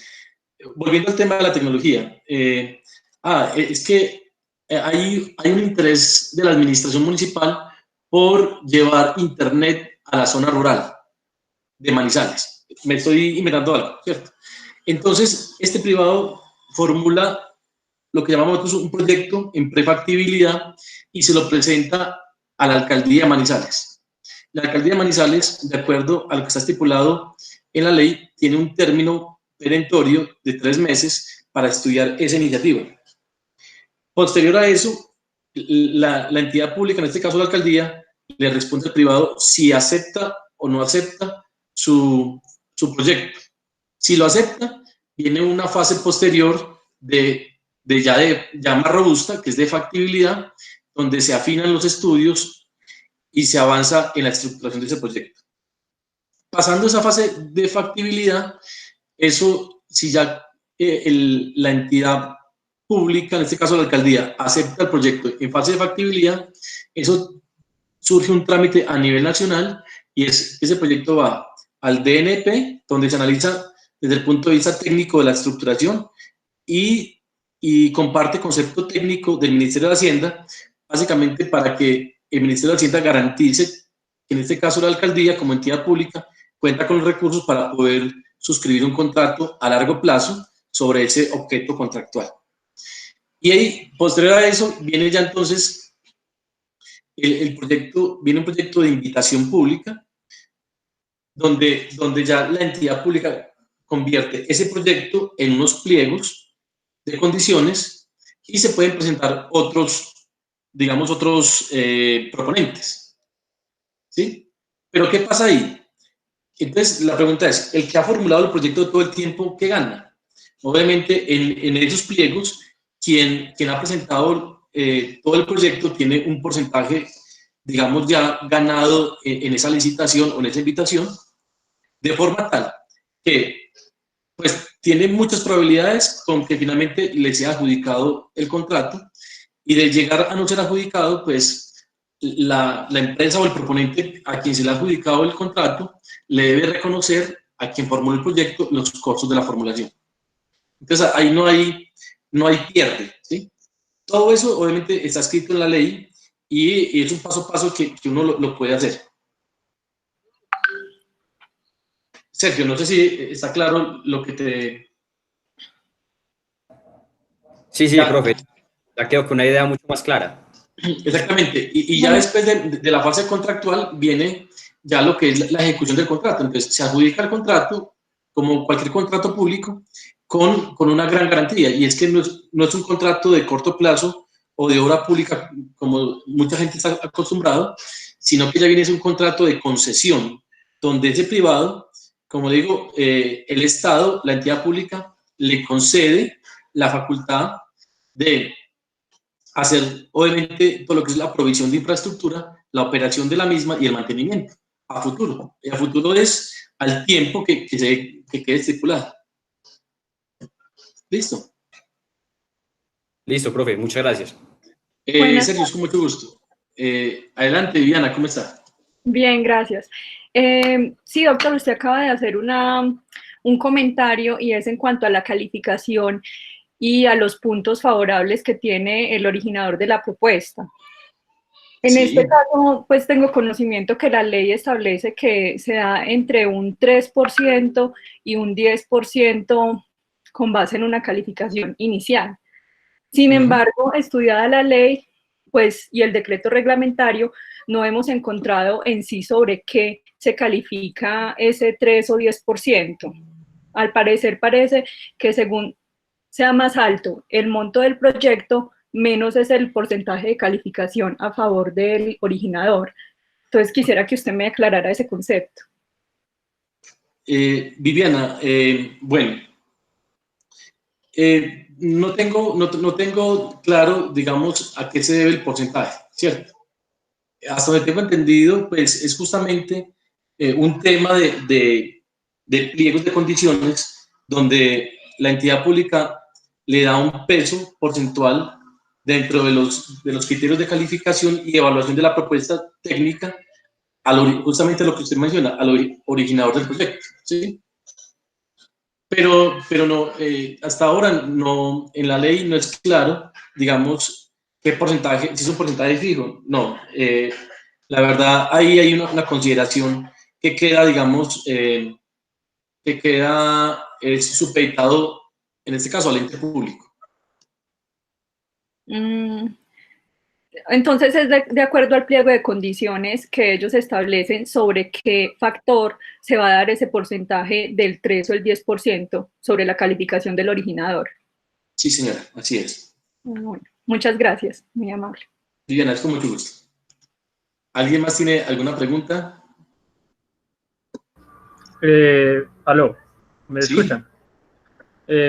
volviendo al tema de la tecnología, es que hay un interés de la administración municipal por llevar internet a la zona rural de Manizales. Me estoy inventando algo, ¿cierto? Entonces, este privado formula lo que llamamos nosotros un proyecto en prefactibilidad y se lo presenta a la alcaldía de Manizales. La alcaldía de Manizales, de acuerdo a lo que está estipulado en la ley, tiene un término perentorio de 3 meses para estudiar esa iniciativa. Posterior a eso, la entidad pública, en este caso la alcaldía, le responde al privado si acepta o no acepta su proyecto. Si lo acepta, viene una fase posterior ya más robusta, que es de factibilidad, donde se afinan los estudios y se avanza en la estructuración de ese proyecto. Pasando esa fase de factibilidad, eso, si ya la entidad pública, en este caso la alcaldía, acepta el proyecto en fase de factibilidad, eso surge un trámite a nivel nacional y ese proyecto va al DNP, donde se analiza desde el punto de vista técnico de la estructuración y comparte concepto técnico del Ministerio de Hacienda, básicamente para que el Ministerio de Hacienda garantice que en este caso la alcaldía como entidad pública cuenta con los recursos para poder suscribir un contrato a largo plazo sobre ese objeto contractual. Y ahí, posterior a eso, viene ya entonces viene un proyecto de invitación pública, donde ya la entidad pública convierte ese proyecto en unos pliegos de condiciones y se pueden presentar otros proponentes. ¿Sí? Pero ¿qué pasa ahí? Entonces, la pregunta es, ¿el que ha formulado el proyecto todo el tiempo, qué gana? Obviamente, en esos pliegos, quien ha presentado todo el proyecto tiene un porcentaje, digamos, ya ganado en esa licitación o en esa invitación, de forma tal que, pues, tiene muchas probabilidades con que finalmente le sea adjudicado el contrato, y de llegar a no ser adjudicado, pues, la empresa o el proponente a quien se le ha adjudicado el contrato le debe reconocer a quien formuló el proyecto los costos de la formulación. Entonces, ahí no hay pierde, ¿sí? Todo eso, obviamente, está escrito en la ley y es un paso a paso que uno lo puede hacer. Sergio, no sé si está claro lo que te... Sí, Ya. profe, ya quedo con una idea mucho más clara. Exactamente, y ya después de la fase contractual viene ya lo que es la ejecución del contrato. Entonces, se adjudica el contrato, como cualquier contrato público, con una gran garantía, y es que no es un contrato de corto plazo o de obra pública, como mucha gente está acostumbrado, sino que ya viene es un contrato de concesión, donde ese privado, como digo, el Estado, la entidad pública, le concede la facultad de hacer, obviamente, todo lo que es la provisión de infraestructura, la operación de la misma y el mantenimiento a futuro. Y a futuro es al tiempo que quede estipulado. ¿Listo? Listo, profe, muchas gracias. Sergio, es con mucho gusto. Adelante, Viviana, ¿cómo está? Bien, gracias. Sí, doctor, usted acaba de hacer un comentario y es en cuanto a la calificación y a los puntos favorables que tiene el originador de la propuesta. En este caso, pues tengo conocimiento que la ley establece que se da entre un 3% y un 10% con base en una calificación inicial. Sin embargo, estudiada la ley, pues, y el decreto reglamentario, no hemos encontrado en sí sobre qué se califica ese 3 o 10%. Al parecer parece que según sea más alto el monto del proyecto, menos es el porcentaje de calificación a favor del originador. Entonces quisiera que usted me aclarara ese concepto. Viviana, bueno, no tengo claro, digamos, a qué se debe el porcentaje, ¿cierto? Hasta donde tengo entendido, pues es justamente un tema de pliegos de condiciones donde la entidad pública le da un peso porcentual dentro de los criterios de calificación y evaluación de la propuesta técnica, justamente lo que usted menciona, al originador del proyecto, ¿sí? Pero no, hasta ahora no, en la ley no es claro, digamos, qué porcentaje, si es un porcentaje fijo. No, la verdad, ahí hay una consideración que queda, digamos, supeditado, en este caso, al ente público. Entonces es de acuerdo al pliego de condiciones que ellos establecen sobre qué factor se va a dar ese porcentaje del 3 o el 10% sobre la calificación del originador. Sí, señora, así es. Bueno, muchas gracias, muy amable. Viviana, es con mucho gusto. ¿Alguien más tiene alguna pregunta? Aló, ¿me escuchan?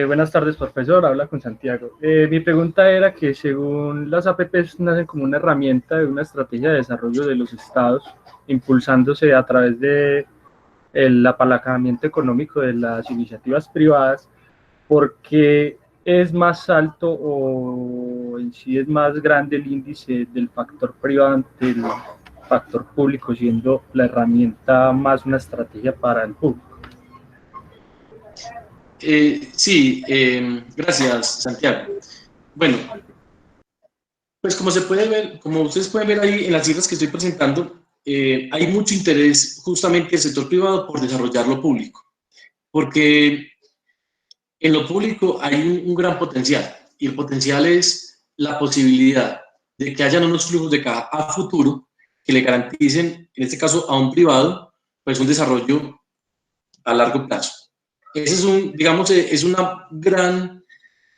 Buenas tardes, profesor, habla con Santiago. Mi pregunta era que según las APPs nacen como una herramienta de una estrategia de desarrollo de los estados, impulsándose a través de el apalancamiento económico de las iniciativas privadas, porque es más alto o en sí es más grande el índice del factor privado ante el factor público, siendo la herramienta más una estrategia para el público. Sí, gracias, Santiago. Bueno, pues como se puede ver, como ustedes pueden ver ahí en las cifras que estoy presentando, hay mucho interés justamente del sector privado por desarrollar lo público, porque en lo público hay un gran potencial, y el potencial es la posibilidad de que hayan unos flujos de caja a futuro que le garanticen, en este caso a un privado, pues un desarrollo a largo plazo. Ese es digamos, es una gran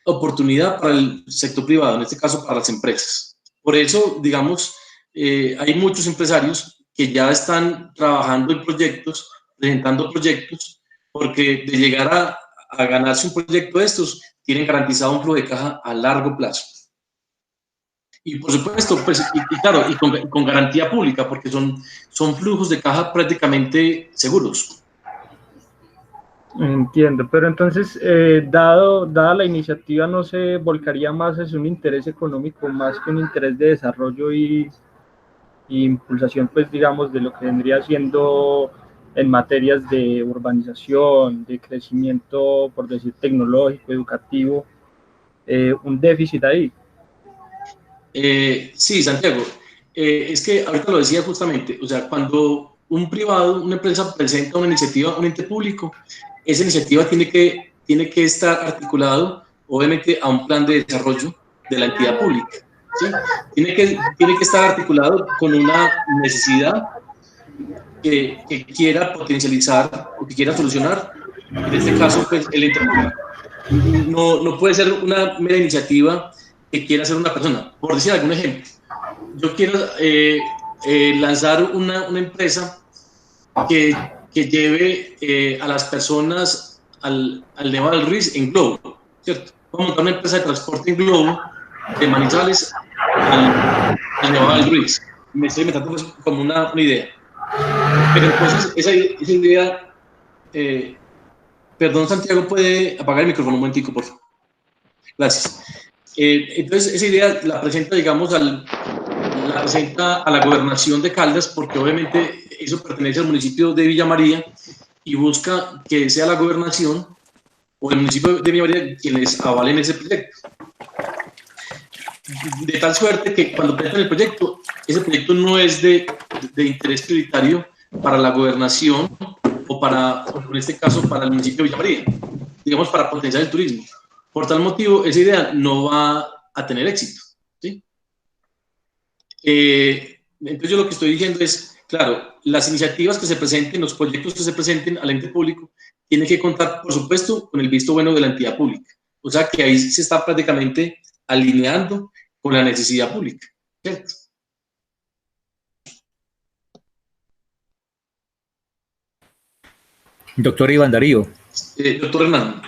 oportunidad para el sector privado, en este caso para las empresas. Por eso, digamos, hay muchos empresarios que ya están trabajando en proyectos, presentando proyectos, porque de llegar a ganarse un proyecto de estos, tienen garantizado un flujo de caja a largo plazo. Y por supuesto, pues, y claro, y con garantía pública, porque son flujos de caja prácticamente seguros. Entiendo, pero entonces, dada la iniciativa, ¿no se volcaría más hacia un interés económico más que un interés de desarrollo y impulsación, pues digamos, de lo que vendría siendo en materias de urbanización, de crecimiento, por decir, tecnológico, educativo, un déficit ahí. Sí, Santiago, es que ahorita lo decía justamente, o sea, cuando un privado, una empresa presenta una iniciativa a un ente público, esa iniciativa tiene que estar articulado, obviamente, a un plan de desarrollo de la entidad pública, ¿sí? Tiene que estar articulado con una necesidad que quiera potencializar o que quiera solucionar, en este caso, pues, el ente público. No puede ser una mera iniciativa que quiera hacer una persona. Por decir algún ejemplo, yo quiero lanzar una empresa que lleve a las personas al Nevado del Ruiz en globo, ¿cierto? Vamos a montar una empresa de transporte en globo de Manizales al Nevado del Ruiz. Me estoy inventando pues como una idea. Pero entonces esa idea, perdón, Santiago, ¿puede apagar el micrófono un momentico, por favor? Gracias. Entonces esa idea la presenta, digamos, a la gobernación de Caldas, porque obviamente eso pertenece al municipio de Villa María y busca que sea la gobernación o el municipio de Villa María quienes avalen ese proyecto. De tal suerte que cuando presentan el proyecto, ese proyecto no es de interés prioritario para la gobernación o en este caso, para el municipio de Villa María, digamos, para potenciar el turismo. Por tal motivo, esa idea no va a tener éxito, ¿sí? Entonces yo lo que estoy diciendo es, claro, las iniciativas que se presenten, los proyectos que se presenten al ente público, tienen que contar, por supuesto, con el visto bueno de la entidad pública. O sea que ahí se está prácticamente alineando con la necesidad pública, ¿cierto? Doctor Iván Darío. Doctor Hernán.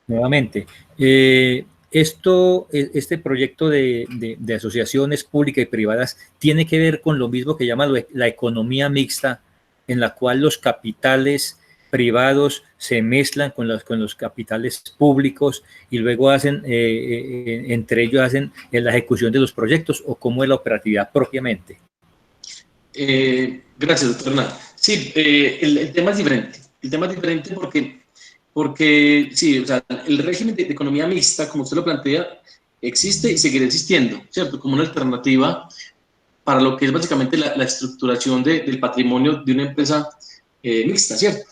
Nuevamente, este proyecto de asociaciones públicas y privadas tiene que ver con lo mismo que llama la economía mixta, en la cual los capitales privados se mezclan con los capitales públicos y luego hacen, entre ellos hacen la ejecución de los proyectos, o cómo es la operatividad propiamente. Gracias, doctor Hernán. Sí, el tema es diferente. El tema es diferente porque sí, o sea, el régimen de economía mixta, como usted lo plantea, existe y seguirá existiendo, ¿cierto? Como una alternativa para lo que es básicamente la estructuración del patrimonio de una empresa mixta, ¿cierto?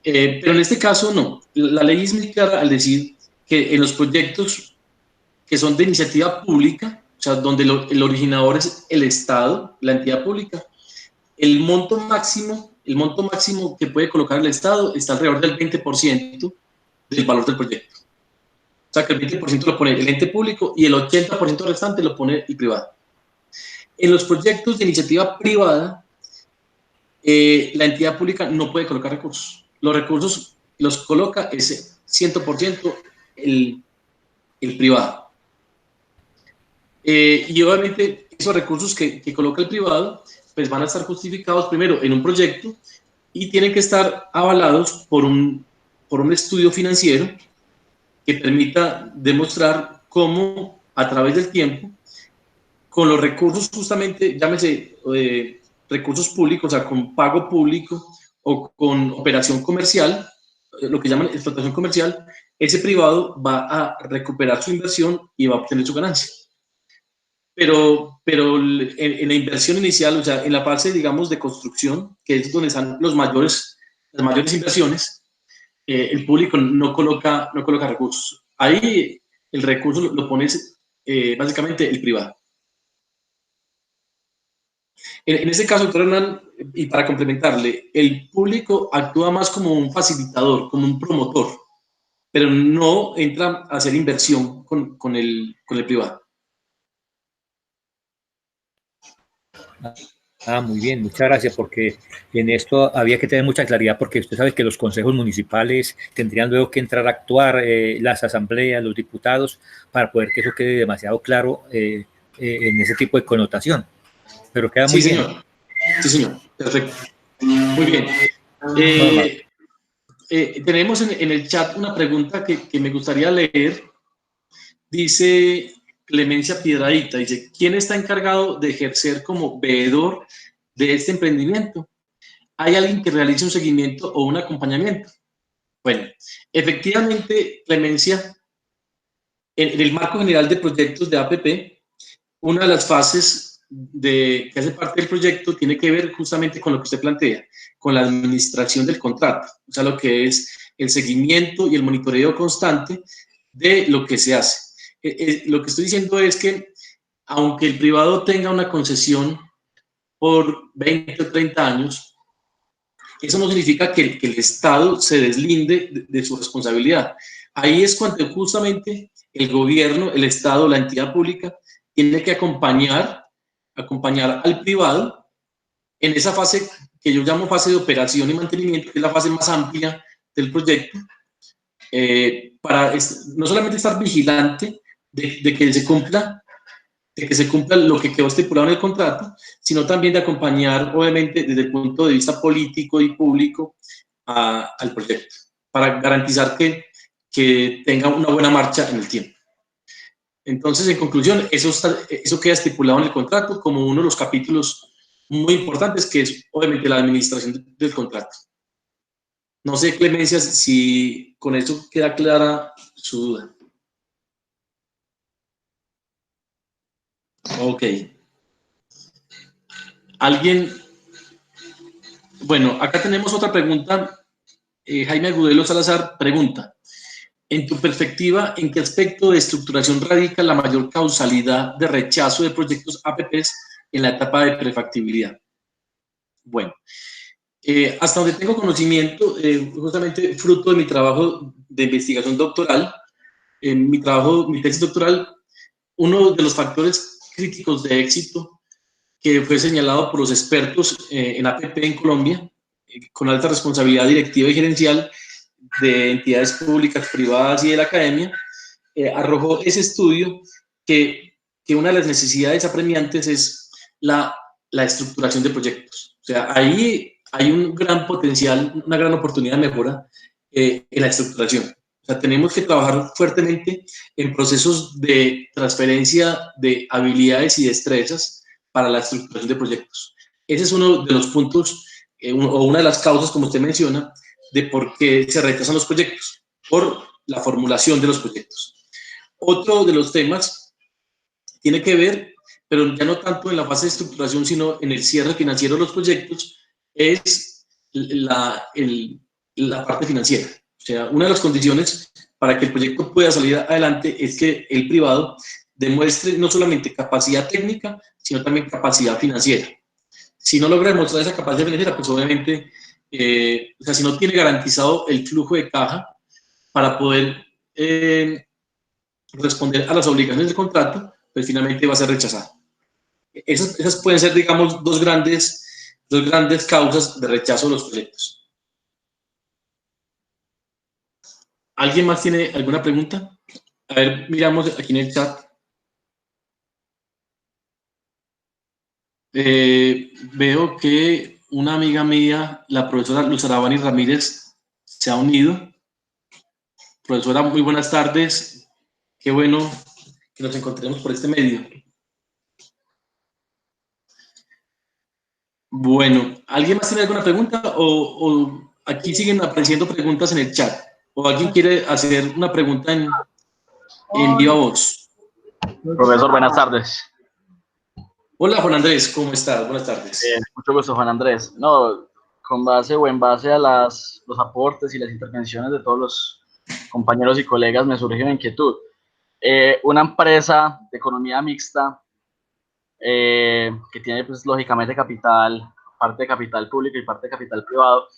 Pero en este caso no. La ley es muy clara al decir que en los proyectos que son de iniciativa pública, o sea, donde el originador es el Estado, la entidad pública, el monto máximo que puede colocar el Estado está alrededor del 20% del valor del proyecto. O sea, que el 20% lo pone el ente público y el 80% restante lo pone el privado. En los proyectos de iniciativa privada, la entidad pública no puede colocar recursos. Los recursos los coloca ese 100% el privado. Y obviamente esos recursos que coloca el privado pues van a estar justificados primero en un proyecto y tienen que estar avalados por un estudio financiero que permita demostrar cómo a través del tiempo, con los recursos justamente, llámese recursos públicos, o sea, con pago público o con operación comercial, lo que llaman explotación comercial, ese privado va a recuperar su inversión y va a obtener su ganancia. Pero en la inversión inicial, o sea, en la fase, digamos, de construcción, que es donde están las mayores inversiones, el público no coloca recursos. Ahí el recurso lo pone básicamente el privado. En este caso, doctor Hernán, y para complementarle, el público actúa más como un facilitador, como un promotor, pero no entra a hacer inversión con el privado. Muy bien, muchas gracias, porque en esto había que tener mucha claridad, porque usted sabe que los consejos municipales tendrían luego que entrar a actuar, las asambleas, los diputados, para poder que eso quede demasiado claro en ese tipo de connotación. Pero queda muy bien. Señor. Sí, señor. Perfecto. Muy bien. Tenemos en el chat una pregunta que me gustaría leer. Dice Clemencia Piedradita, dice, ¿quién está encargado de ejercer como veedor de este emprendimiento? ¿Hay alguien que realice un seguimiento o un acompañamiento? Bueno, efectivamente, Clemencia, en el marco general de proyectos de APP, una de las fases que hace parte del proyecto tiene que ver justamente con lo que usted plantea, con la administración del contrato, o sea, lo que es el seguimiento y el monitoreo constante de lo que se hace. Lo que estoy diciendo es que, aunque el privado tenga una concesión por 20 o 30 años, eso no significa que el Estado se deslinde de su responsabilidad. Ahí es cuando justamente el gobierno, el Estado, la entidad pública, tiene que acompañar al privado en esa fase que yo llamo fase de operación y mantenimiento, que es la fase más amplia del proyecto, para no solamente estar vigilante de que se cumpla lo que quedó estipulado en el contrato, sino también de acompañar, obviamente, desde el punto de vista político y público al proyecto, para garantizar que tenga una buena marcha en el tiempo. Entonces, en conclusión, eso queda estipulado en el contrato como uno de los capítulos muy importantes, que es, obviamente, la administración del contrato. No sé, Clemencia, si con eso queda clara su duda. Ok. ¿Alguien? Bueno, acá tenemos otra pregunta. Jaime Agudelo Salazar pregunta, en tu perspectiva, ¿en qué aspecto de estructuración radica la mayor causalidad de rechazo de proyectos APPs en la etapa de prefactibilidad? Bueno, hasta donde tengo conocimiento, justamente fruto de mi trabajo de investigación doctoral, en mi tesis doctoral, uno de los factores críticos de éxito que fue señalado por los expertos en APP en Colombia, con alta responsabilidad directiva y gerencial de entidades públicas, privadas y de la academia, arrojó ese estudio que una de las necesidades apremiantes es la estructuración de proyectos. O sea, ahí hay un gran potencial, una gran oportunidad de mejora en la estructuración. O sea, tenemos que trabajar fuertemente en procesos de transferencia de habilidades y destrezas para la estructuración de proyectos. Ese es uno de los puntos, o una de las causas, como usted menciona, de por qué se retrasan los proyectos, por la formulación de los proyectos. Otro de los temas tiene que ver, pero ya no tanto en la fase de estructuración, sino en el cierre financiero de los proyectos, es la parte financiera. O sea, una de las condiciones para que el proyecto pueda salir adelante es que el privado demuestre no solamente capacidad técnica, sino también capacidad financiera. Si no logra demostrar esa capacidad financiera, pues obviamente, o sea, si no tiene garantizado el flujo de caja para poder responder a las obligaciones del contrato, pues finalmente va a ser rechazado. Esas pueden ser, digamos, dos grandes causas de rechazo de los proyectos. ¿Alguien más tiene alguna pregunta? A ver, miramos aquí en el chat. Veo que una amiga mía, la profesora Luz Arabani Ramírez, se ha unido. Profesora, muy buenas tardes. Qué bueno que nos encontremos por este medio. Bueno, ¿alguien más tiene alguna pregunta? ¿O aquí siguen apareciendo preguntas en el chat? ¿O alguien quiere hacer una pregunta en viva voz? Profesor, buenas tardes. Hola, Juan Andrés, ¿cómo estás? Buenas tardes. Mucho gusto, Juan Andrés. No, con base o en base a los aportes y las intervenciones de todos los compañeros y colegas, me surge una inquietud. Una empresa de economía mixta que tiene, pues, lógicamente parte de capital público y parte de capital privado,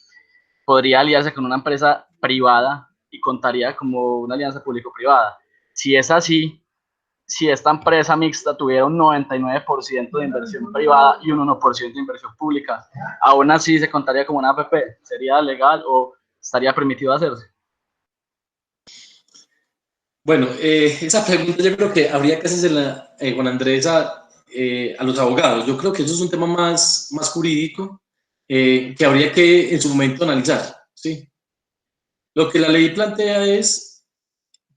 podría aliarse con una empresa privada y contaría como una alianza público-privada. Si es así, si esta empresa mixta tuviera un 99% de inversión privada y un 1% de inversión pública, aún así se contaría como una APP. ¿Sería legal o estaría permitido hacerse? Bueno, esa pregunta yo creo que habría que hacérsela, Juan Andrés, a los abogados. Yo creo que eso es un tema más jurídico que habría que en su momento analizar, ¿sí? Lo que la ley plantea es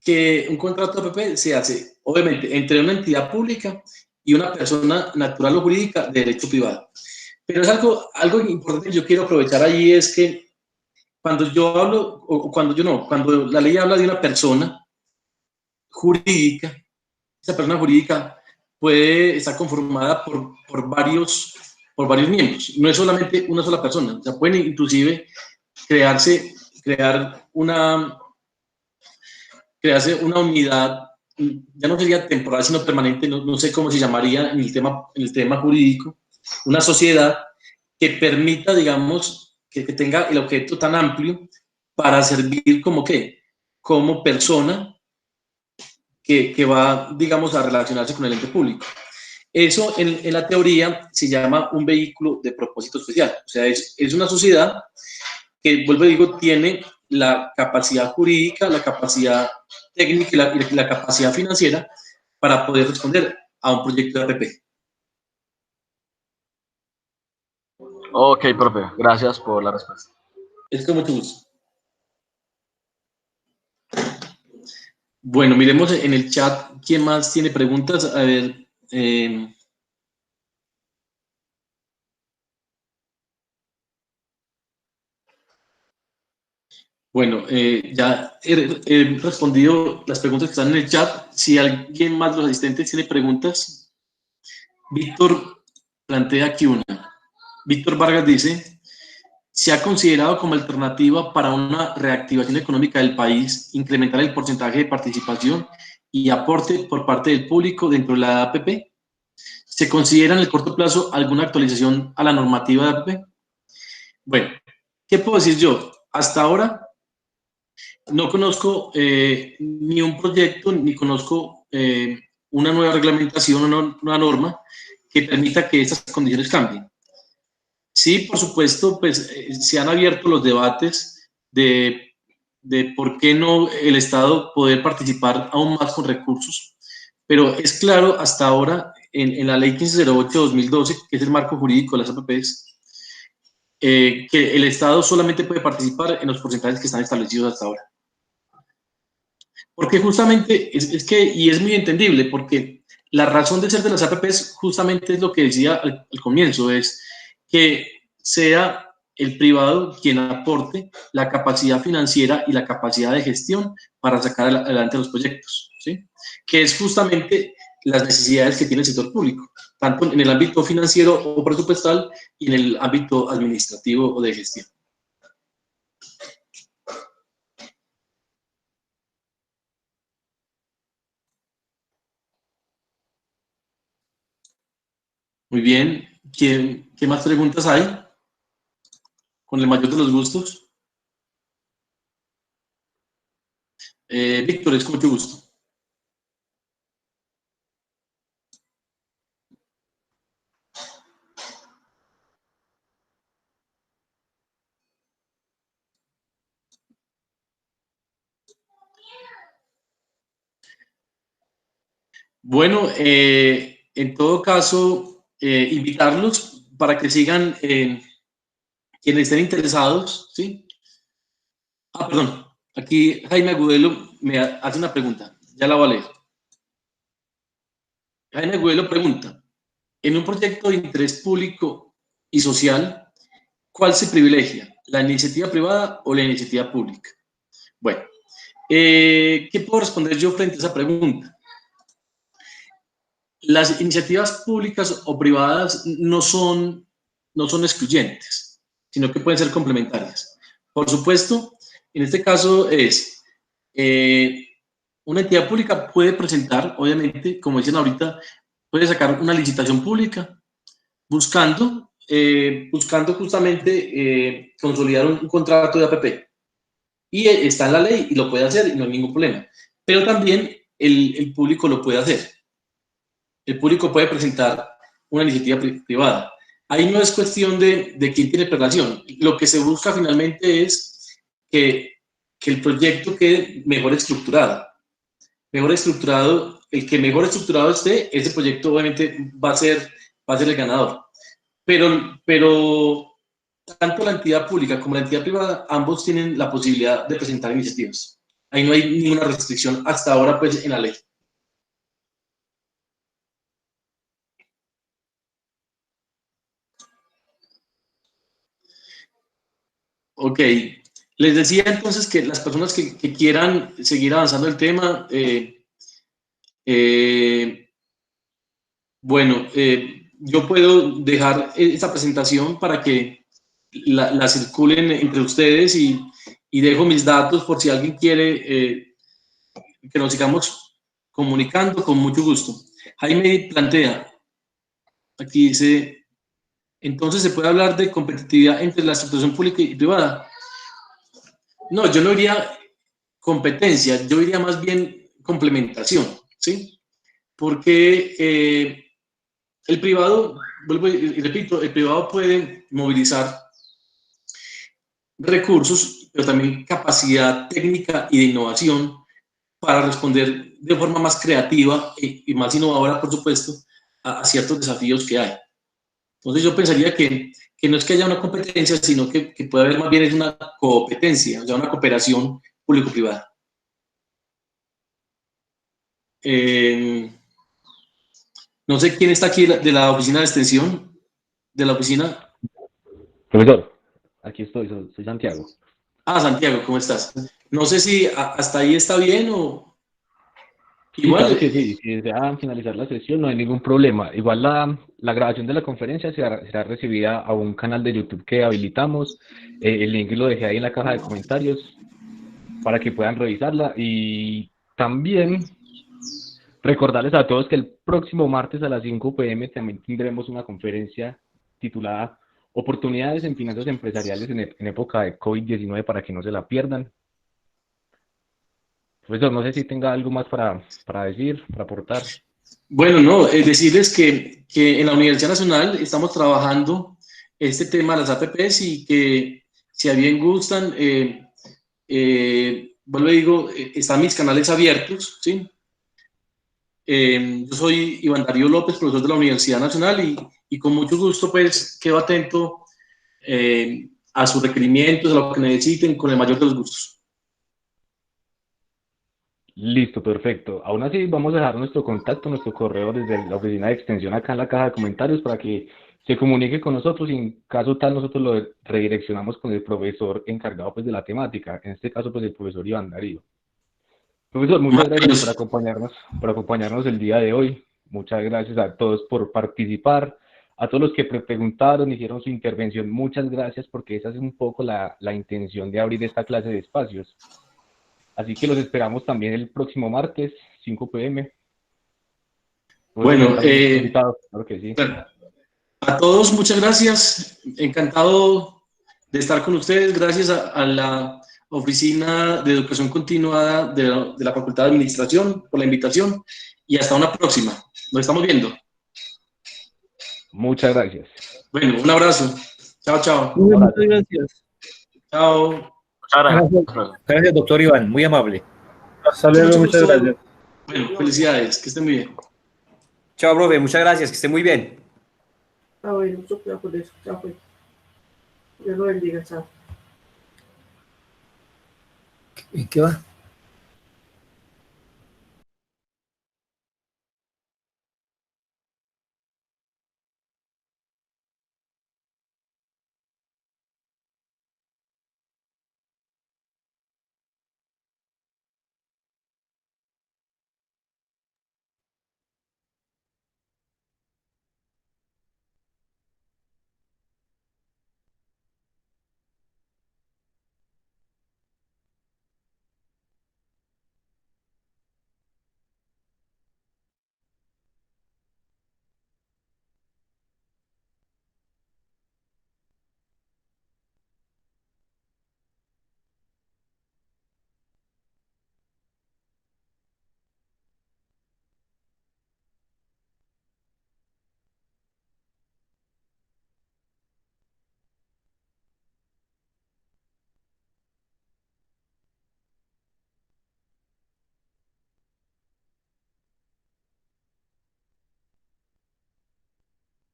que un contrato de APP se hace, obviamente, entre una entidad pública y una persona natural o jurídica de derecho privado. Pero es algo importante que yo quiero aprovechar allí, es que cuando yo hablo, o cuando yo no, cuando la ley habla de una persona jurídica, esa persona jurídica puede estar conformada por varios miembros. No es solamente una sola persona. O sea, pueden inclusive crearse una unidad, ya no sería temporal, sino permanente, no sé cómo se llamaría en el tema jurídico, una sociedad que permita, digamos, que tenga el objeto tan amplio para servir como persona que va, digamos, a relacionarse con el ente público. Eso en la teoría se llama un vehículo de propósito especial. O sea, es una sociedad que, vuelvo a digo, tiene la capacidad jurídica, la capacidad técnica y la capacidad financiera para poder responder a un proyecto de APP. Ok, profe, gracias por la respuesta. Es con mucho gusto. Bueno, miremos en el chat quién más tiene preguntas. A ver. Bueno, ya he respondido las preguntas que están en el chat. Si alguien más de los asistentes tiene preguntas, Víctor plantea aquí una. Víctor Vargas dice: ¿se ha considerado como alternativa para una reactivación económica del país incrementar el porcentaje de participación y aporte por parte del público dentro de la APP? ¿Se considera en el corto plazo alguna actualización a la normativa de APP? Bueno, ¿qué puedo decir yo? Hasta ahora no conozco ni un proyecto, ni conozco una nueva reglamentación, una nueva norma que permita que estas condiciones cambien. Sí, por supuesto, pues se han abierto los debates de por qué no el Estado poder participar aún más con recursos, pero es claro hasta ahora en la Ley 1508-2012, que es el marco jurídico de las APPs, que el Estado solamente puede participar en los porcentajes que están establecidos hasta ahora. Porque justamente, y es muy entendible, porque la razón de ser de las APPs justamente es lo que decía al comienzo, es que sea el privado quien aporte la capacidad financiera y la capacidad de gestión para sacar adelante los proyectos, ¿sí? Que es justamente las necesidades que tiene el sector público, tanto en el ámbito financiero o presupuestal y en el ámbito administrativo o de gestión. Muy bien. ¿Qué más preguntas hay? Con el mayor de los gustos. Víctor, es con mucho gusto. Bueno, en todo caso, invitarlos para que sigan quienes estén interesados, ¿sí? Perdón, aquí Jaime Agudelo me hace una pregunta, ya la voy a leer. Jaime Agudelo pregunta: en un proyecto de interés público y social, ¿cuál se privilegia? ¿La iniciativa privada o la iniciativa pública? Bueno, ¿qué puedo responder yo frente a esa pregunta? Las iniciativas públicas o privadas no son excluyentes, sino que pueden ser complementarias. Por supuesto, en este caso es una entidad pública puede presentar, obviamente, como dicen ahorita, puede sacar una licitación pública buscando justamente consolidar un contrato de APP. Y está en la ley y lo puede hacer y no hay ningún problema. Pero también el público lo puede hacer. El público puede presentar una iniciativa privada. Ahí no es cuestión de quién tiene prelación. Lo que se busca finalmente es que el proyecto quede mejor estructurado. Mejor estructurado, el que mejor estructurado esté, ese proyecto obviamente va a ser el ganador. Pero tanto la entidad pública como la entidad privada, ambos tienen la posibilidad de presentar iniciativas. ahí no hay ninguna restricción hasta ahora pues en la ley. Ok, les decía entonces que las personas que quieran seguir avanzando el tema, bueno, yo puedo dejar esta presentación para que la circulen entre ustedes y dejo mis datos por si alguien quiere que nos sigamos comunicando con mucho gusto. Jaime plantea, aquí dice, entonces se puede hablar de competitividad entre la institución pública y privada. No, yo no diría competencia, yo diría más bien complementación, ¿sí? Porque el privado, vuelvo y repito, el privado puede movilizar recursos, pero también capacidad técnica y de innovación para responder de forma más creativa y más innovadora, por supuesto, a ciertos desafíos que hay. Entonces yo pensaría que no es que haya una competencia, sino que puede haber más bien es una competencia, o sea, una cooperación público-privada. No sé quién está aquí de la oficina de extensión, de la oficina. Profesor, aquí estoy, soy Santiago. Ah, Santiago, ¿cómo estás? No sé si hasta ahí está bien o... Igual, claro que sí, si desean finalizar la sesión no hay ningún problema. Igual la grabación de la conferencia será recibida a un canal de YouTube que habilitamos. El link lo dejé ahí en la caja de comentarios para que puedan revisarla. Y también recordarles a todos que el próximo martes a las 5 p.m. también tendremos una conferencia titulada Oportunidades en finanzas empresariales en época de COVID-19 para que no se la pierdan. Profesor, no sé si tenga algo más para decir, para aportar. Bueno, no, decirles que en la Universidad Nacional estamos trabajando este tema de las APPs y que si a bien gustan, vuelvo y digo, están mis canales abiertos, ¿sí? Yo soy Iván Darío López, profesor de la Universidad Nacional y con mucho gusto pues quedo atento a sus requerimientos, a lo que necesiten, con el mayor de los gustos. Listo, perfecto. Aún así, vamos a dejar nuestro contacto, nuestro correo desde la oficina de extensión acá en la caja de comentarios para que se comunique con nosotros y en caso tal nosotros lo redireccionamos con el profesor encargado pues de la temática, en este caso pues el profesor Iván Darío. Profesor, muchas gracias por acompañarnos el día de hoy. Muchas gracias a todos por participar, a todos los que preguntaron, hicieron su intervención, muchas gracias porque esa es un poco la intención de abrir esta clase de espacios. Así que los esperamos también el próximo martes, 5 p.m. Bueno, claro que sí. A todos muchas gracias, encantado de estar con ustedes, gracias a la Oficina de Educación Continuada de la Facultad de Administración por la invitación y hasta una próxima, nos estamos viendo. Muchas gracias. Bueno, un abrazo, chao, chao. Muchas gracias. Chao. Gracias, doctor Iván, muy amable. Hasta luego, muchas gracias. Bueno, felicidades, que estén muy bien. Chao, profe, muchas gracias, que esté muy bien. Ah, bueno, mucho cuidado con eso. Chao, pues. Dios lo bendiga, chao. ¿En qué va?